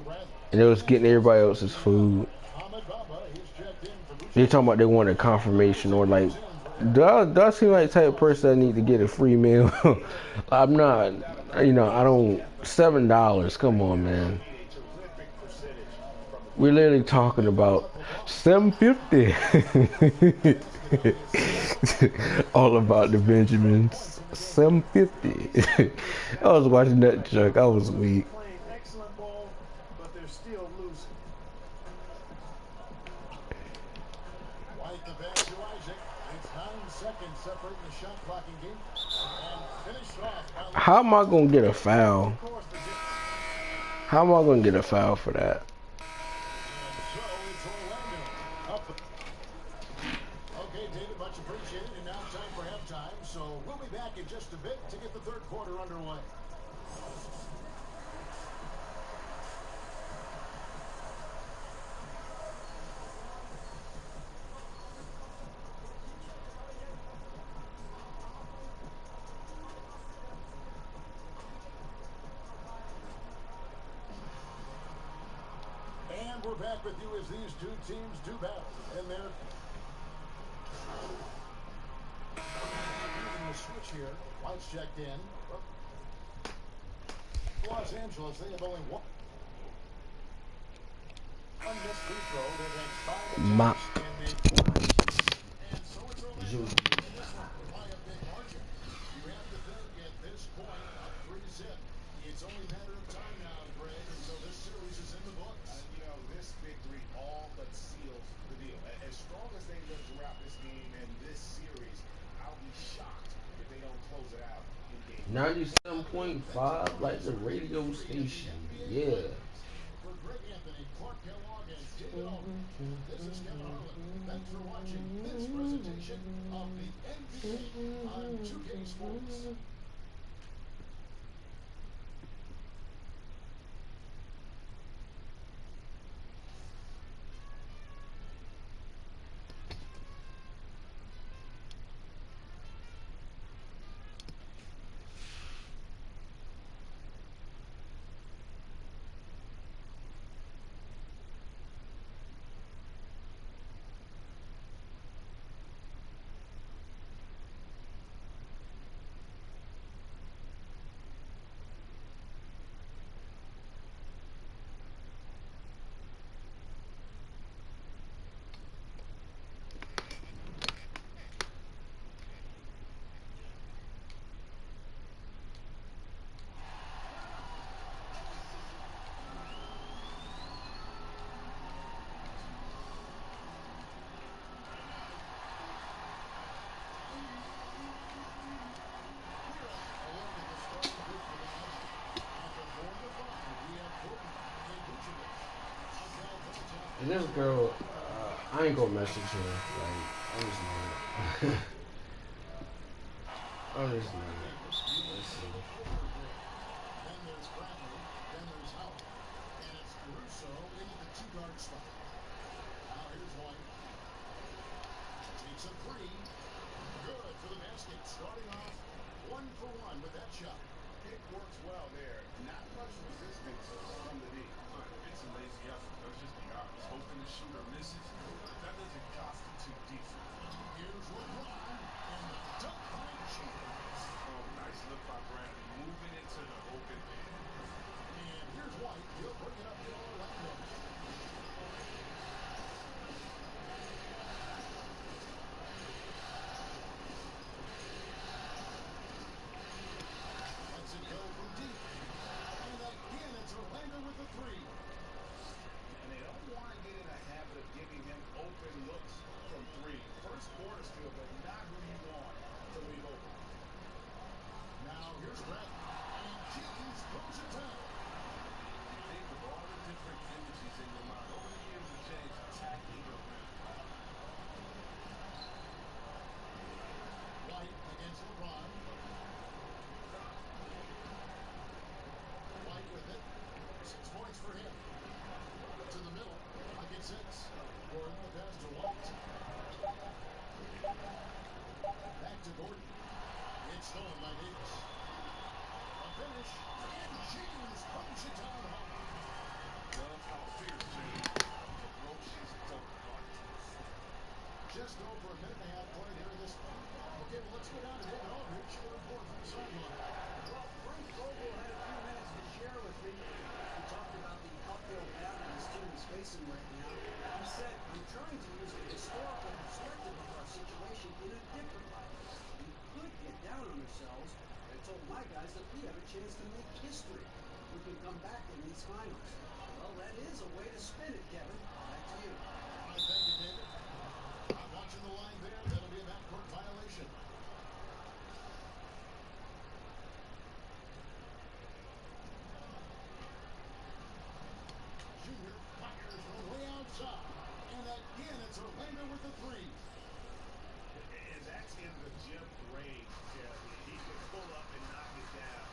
And it was getting everybody else's food. Ahmed Bamba, he's checked in for Vucevic. They talking about they want a confirmation or like, does seem like the type of person that need to get a free meal. I'm not, I don't, $7, come on, man. We're literally talking about $7.50. All about the Benjamins. $7.50. I was watching that junk. I was weak. playing excellent ball, but they're still losing. White the pass to Isaac. It's 9 seconds separating the shot clock and game. And finished off by How am I gonna get a foul? How am I gonna get a foul for that? So it's Orlando. Up. Okay, David, much appreciated. And now time for halftime. So we'll be back in just a bit to get the third quarter underway. we're back with you as these two teams do battle. And they're using the switch here. White's checked in. Los Angeles, they have only one missed free throw. They've had 5 attempts and made 4. And so it's Orlando in this one by a big margin. You have to think at this point, up 3-zip. It's only a matter of time now, Greg, until this series is in the books. You know, this victory all but seals the deal. As strong as they look throughout this game and this series, I'll be shocked if they don't close it out in game 97.5, like the radio station. Yeah. For Greg Anthony, Clark Kellogg, and David Aldridge, this is Kevin Harlan. Thanks for watching this presentation of the NBA on 2K Sports. And this girl, I ain't gonna message her. Like, I'm just not. I'm just not. Let's see. Then there's Bradley. Then there's Howard. And it's Caruso into the 2-guard spot. Now here's White. Takes a 3. Good for the basket. Starting off 1 for 1 with that shot. It works well there. Not much resistance from the D. It's a lazy effort. Let's just be honest. Hoping the shooter misses. That doesn't constitute defense. Here's LeBron and the dunk by James. Oh, nice look by Bradley. Moving into the open man. And here's White. He'll bring it up to Orlando. Lets it go from deep. And again, it's Orlando with the 3. And they don't want to get in a habit of giving him open looks from 3. First quarter still, but not who you want to leave open. Now here's Bradley. And James throws it down. Think of all the different images in your mind. Over the years, the James attacking the rim. White against LeBron. White with it. 6 points for him. To the middle. Pocket 6. Gordon the pass to White. Back to Gordon. It's stolen by Davis. A finish. And James punches it down hard. Love how fierce James is. Ferocious dunk contest. Just over a minute and a half played here in this one. Okay, well, let's go down to David Aldridge for a report from the sideline. Well, Frank Vogel had a few minutes to share with me. He talked about the uphill battle his team is facing right now. He said, I'm trying to use the historical perspective of our situation in a different light. We could get down on ourselves. I told my guys that we have a chance to make history. We can come back in these finals. Well, that is a way to spin it, Kevin. Back to you. All right, thank you, David. I'm watching the line there. That'll be a backcourt violation. Junior fires from way outside. And again, it's Orlando with the 3. And that's in the gym range, Jeff. He can pull up and knock it down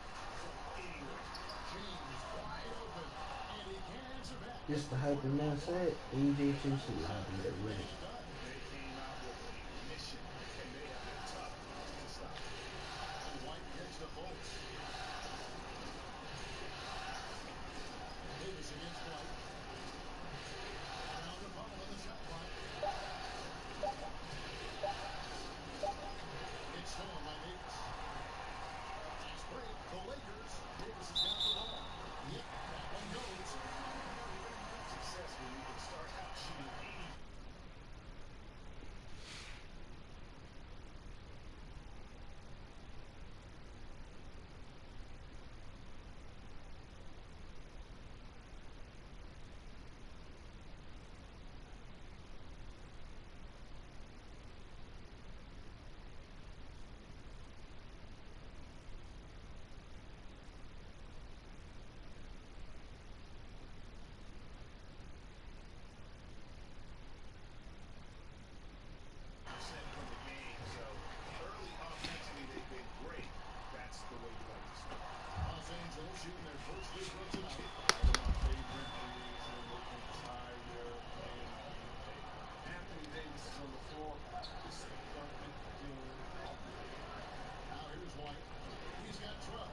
from anywhere. James wide open. And he can't answer back. Just the hype of man said, AJ2C, I'll be there with it. They came out with a mission, and they have been tough to stop. And White gets the Fultz. Davis against White. three for tonight. One of my favorite is looking tired and beat. Anthony Davis is on the floor. This is fucking good. Now here's White. He's got 12.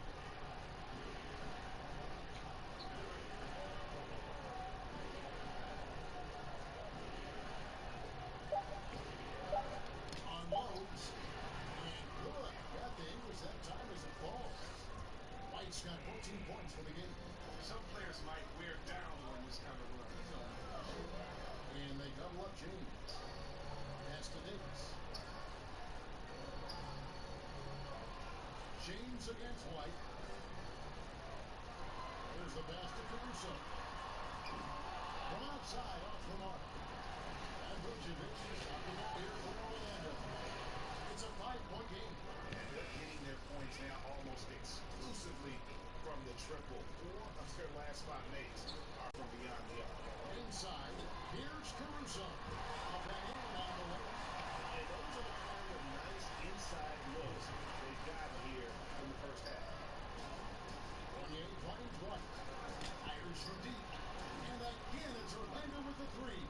Unloads. And good. Got the English that time as it falls. White's got 14 points for the game. Some players might wear down on this kind of run. And they double up James. Pass to Davis. James against White. There's the pass to Caruso. From outside, off the mark. And Vucevic is up the ball here for Orlando. It's a 5-point game. And they're getting their points now almost exclusively from the triple. 4 of their last 5 makes are from beyond the arc. Inside, here's Caruso. Up and in on the way. And those are the kind of nice inside looks they've gotten here in the first half. Fournier finds White. Fires from deep. And again, it's Orlando with the three.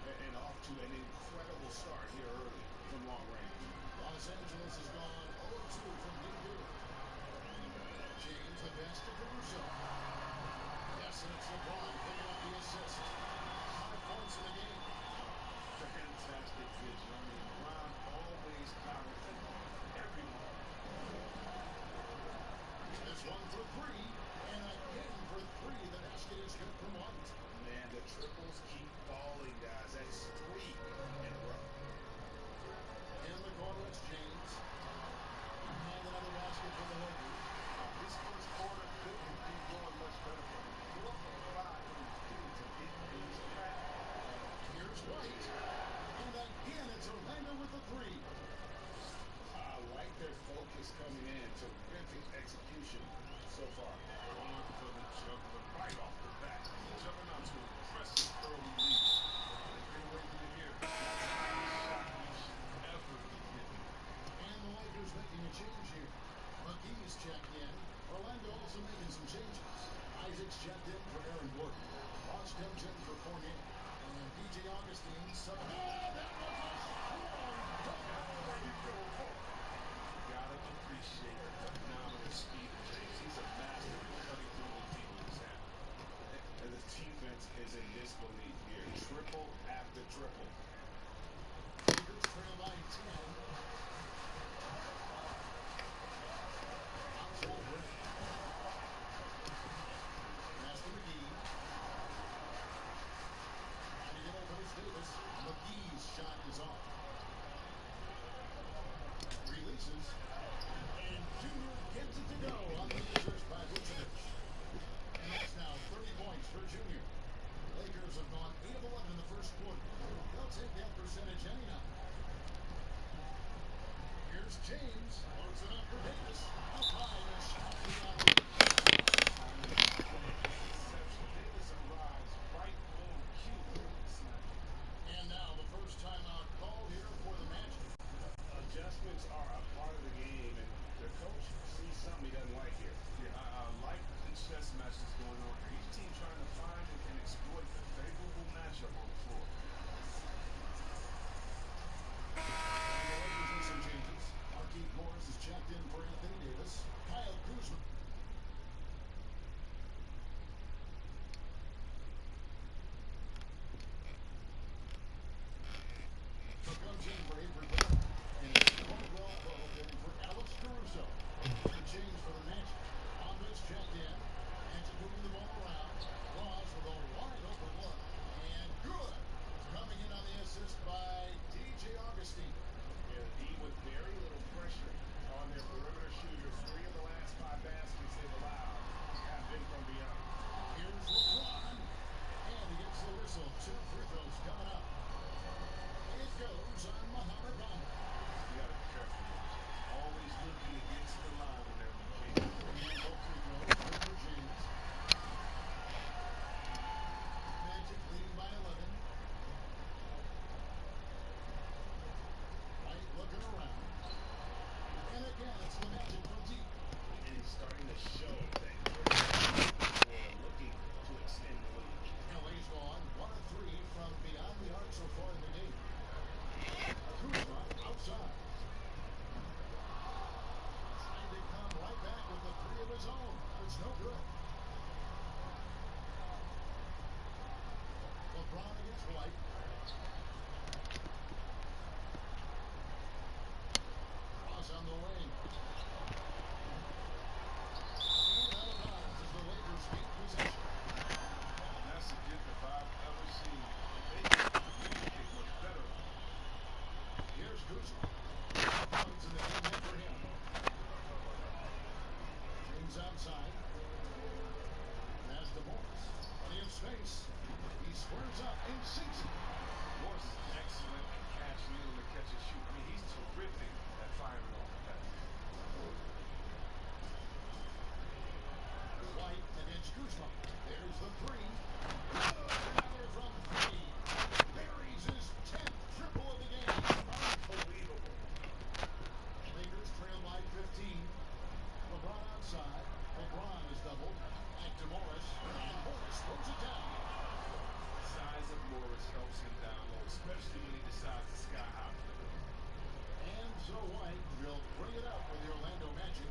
And off to an incredible start here early from long range. Los Angeles has gone 0-2 from deep here. James, the best to Caruso. Yes, and it's LeBron picking up the assist. 5 points in the game. Fantastic vision. I mean, Brown always powerful. Everyone. This one for three. And again for three. The basket is good from White. Man, the triples keep falling, guys. That's 3 in a row. In the corner, it's James. And another basket for the Lakers. This first quarter couldn't be going much better for them. 4 from 5 continue to get things back. Here's White. And again, it's Orlando with the three. I like their focus coming in. Terrific execution so far. Going for the juggler right off the bat. Jumping out to an impressive early lead. Let's get away from it here. Shot we should ever be hitting. And the Lakers making a change here. McGee's checked in. Orlando also making some changes. Isaac's checked in for Aaron Gordon. Ross comes in for Fournier. And DJ Augustine sub. Oh, that was a strong Gotta appreciate the phenomenal speed of James. He's a master at cutting through the defense half. And the defense is in disbelief here. Triple after triple. Lakers trail by 10. Outside rim. Pass to McGee. Trying to get open is Davis. McGee's shot is off. Releases. And Junior gets it to go on the space. He squares up and sinks it. Morris is excellent at catch, kneeling to catch and shoot. I mean, he's terrific at firing off the pass. White against Kuzma. There's the three. Another from three. Buries his 10th triple of the game. Unbelievable. Lakers trail by 15. LeBron outside. LeBron is doubled. Back to Morris. And Morris throws it down. The size of Morris helps him down low, especially when he decides to sky hop. And so White will bring it up with the Orlando Magic.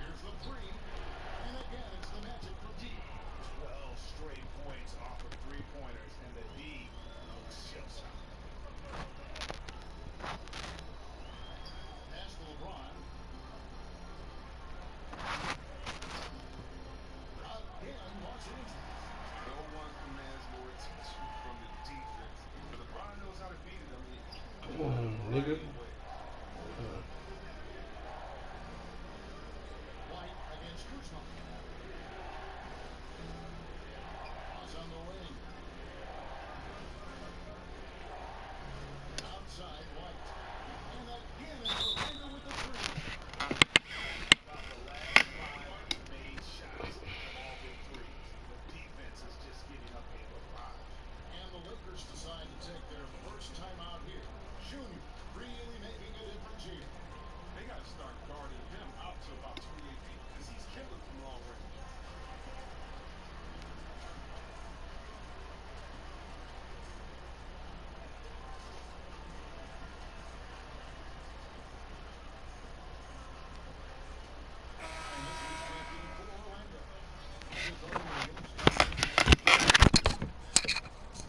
Here's the three. And again, it's the Magic from deep. 12 straight points off of three-pointers, and the D looks shell-shocked. Pass to LeBron. Again, Los Angeles. No one commands more attention from the defense. LeBron knows how to beat it. I mean, Come on, nigga. White against Kuzma. Pass on the wing. Outside White. And again, it's Orlando with the three. About the last 5 made shots have all been threes. The defense is just giving up a barrage. And the Lakers decide to take their first time out here. Junior really making a difference here. They got to start guarding him out to about 28 feet because he's killing from long range. And this is working for Orlando. With Orlando.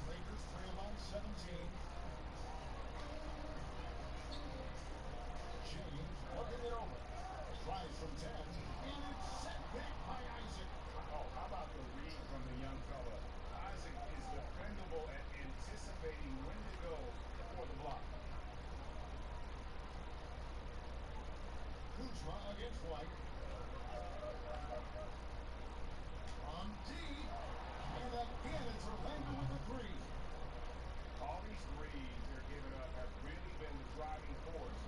Lakers trail by 17. James looking it over. Tries from 10. And it's set back by Isaac. Oh, how about the read from the young fella? Isaac is dependable at anticipating when to go for the block. Kuzma against White. From deep. And again, it's Orlando with the three. All these threes they're giving up have really been the driving force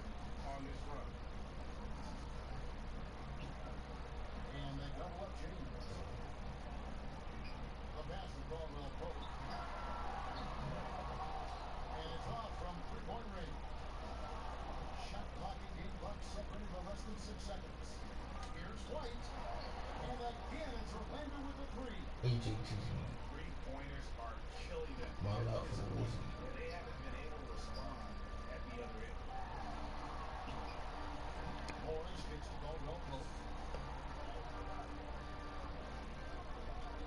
on this run. And they double up James. The pass to Caldwell Pope. And it's off from three-point range. Shot clock and game clock separated by less than 6 seconds. Here's White. And again, it's Orlando with the three. Three-pointers are killing them. Ball out for the Wizards. And they haven't been able to respond at the other end. Morris gets to Caldwell Pope.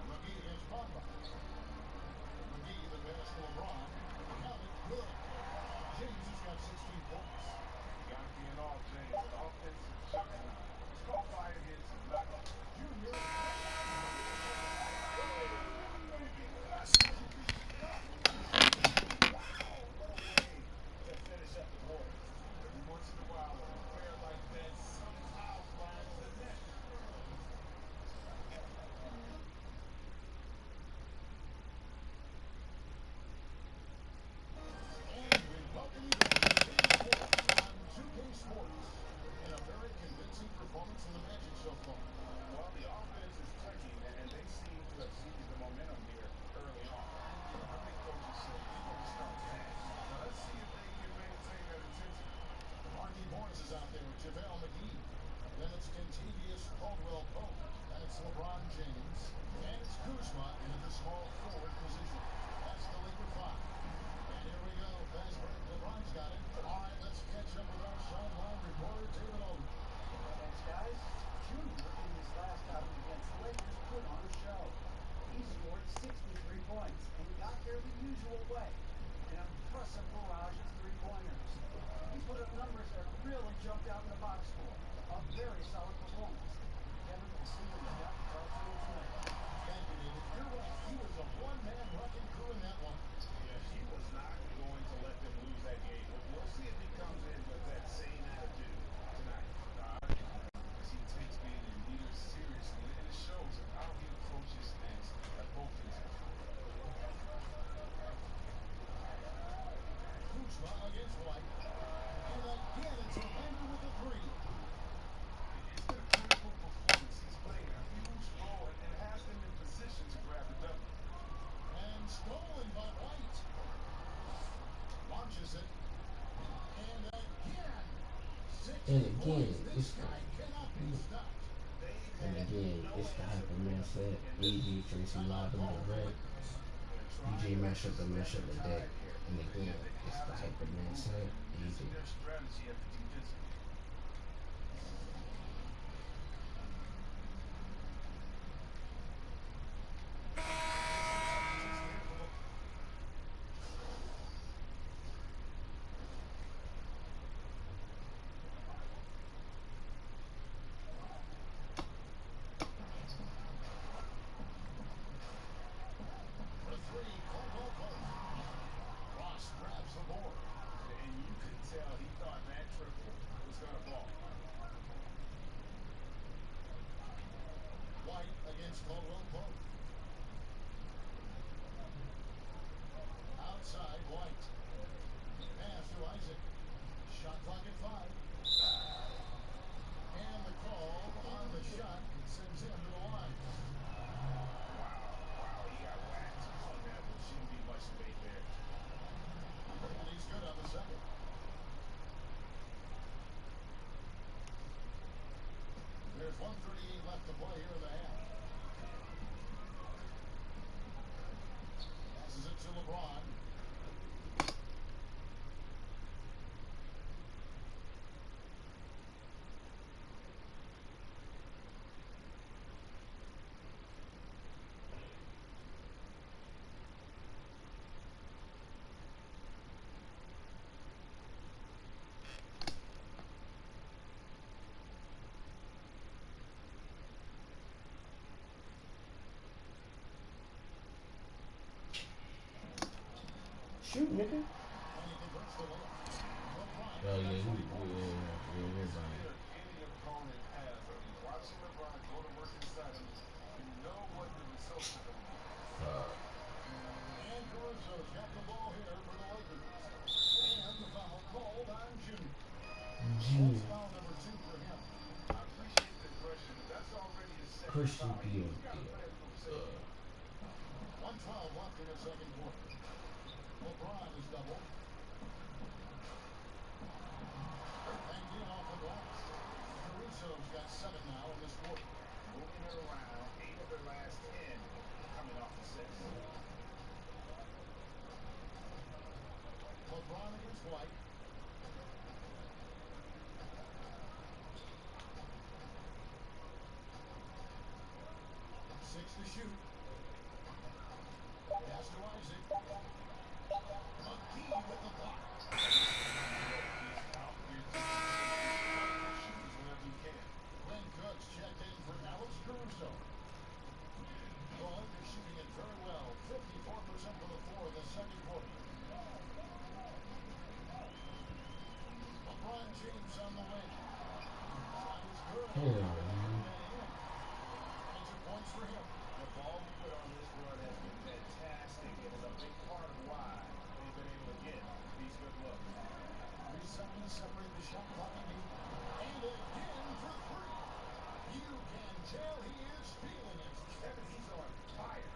McGee against Pogba. McGee, the pass to LeBron. Count it, good. James has got 16 points. Got to be an all, James. An offensive juggernaut. It's called fire hits, not Junior. to finish up the board. Every once in a while, a player like that somehow finds the net. And we welcome you back to Game Report on 2K Sports. In a very convincing performance from the Magic so far. Well, the offense is clicking, and they seem to have seized the momentum here early on. I think coaches say we're going to start fast. Now, let's see if they can maintain that intensity. Marquis Morris is out there with JaVale McGee. Then it's Kentavious Caldwell Pope. That's LeBron James. And it's Kuzma into the small forward position. That's the Laker 5. And here we go. Fast break. LeBron's got it. All right, let's catch up with our sideline reporter, David Oden. Thanks, guys. Junior, in his last outing against the Lakers, put on a show. He scored 63 points and got there the usual way. An impressive barrage of three-pointers. He put up numbers that really jumped out in the box score. A very solid performance. Kevin, we'll see what he's got to talk to us tonight. Thank you, David. You're right. He was a one-man wrecking crew in that one. Yeah, he was not going to let them lose that game. We'll see if he comes in with that same attitude tonight. As he And again, This guy cannot be stopped. and again, it's the hyper man set. AJ, Tracy, Lobbin, direct. DJ mash up the deck. And again, it's the hyper man set. AJ. Their strategy at the defensive. For three, Caldwell Pope. Ross grabs the board. And you could tell he thought that triple was going to fall. White against Caldwell Pope. Outside, White. Pass to Isaac. Shot clock at 5. And the call on the shot sends him to the line. Wow, he got whacked on that one. Shouldn't be much debate there. And he's good on the second. There's 1:38 left to play here in the half. Passes it to LeBron. Shoot, nigga. And he converts the layup. LeBron. Oh, yeah, Any everybody. opponent has. I mean, watching LeBron go to work inside him, you know what the results are going to be. And Caruso's got the ball here for the Lakers. And the foul called on Jimmy. That's foul number 2 for him. I appreciate the aggression, but that's already a second Christian foul. Peel. You got to play it from safety. 1:12 left in the second quarter. LeBron is doubled. Banked in off the glass. Caruso's got 7 now in this quarter. Moving it around, 8 of their last 10 coming off the 6. LeBron against White. Six to shoot. Pass to Isaac. McGee with the block. Out your shooters whenever you can. Glenn Cooks checked in for Alex Caruso. The Lakers shooting it very well. 54% for the 4 in the second quarter. LeBron James on the wing. Shot is good. Hell, man. And 2 points for him. The ball movement on this run has been fantastic and is a big part of why they've been able to get these good looks. 3 seconds separate the shot clock and lead. And again for 3. You can tell he is feeling it. Kevin, he's on fire.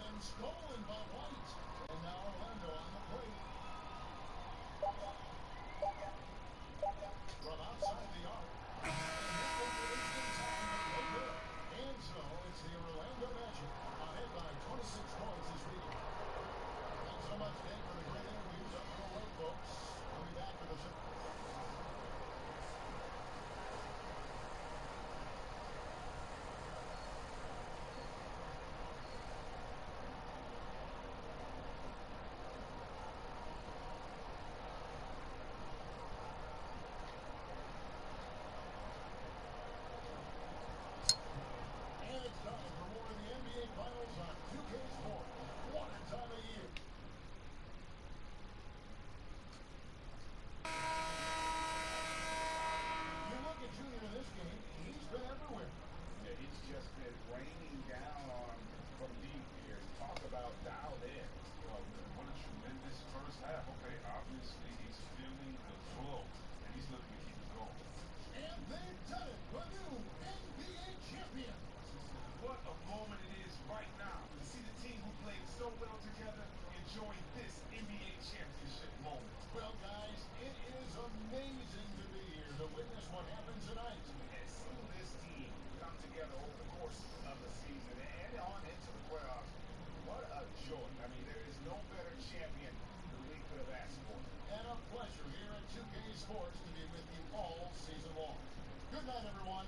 And stolen by White. And now Orlando on the plate. From outside the arc. And this one released in time, but no good. And so it's the Orlando Magic. Ahead by 26 points this week. Thanks so much, Dave, for the great interviews up your way, folks. We'll be back for the show. pleasure here at 2K Sports to be with you all season long. Good night, everyone.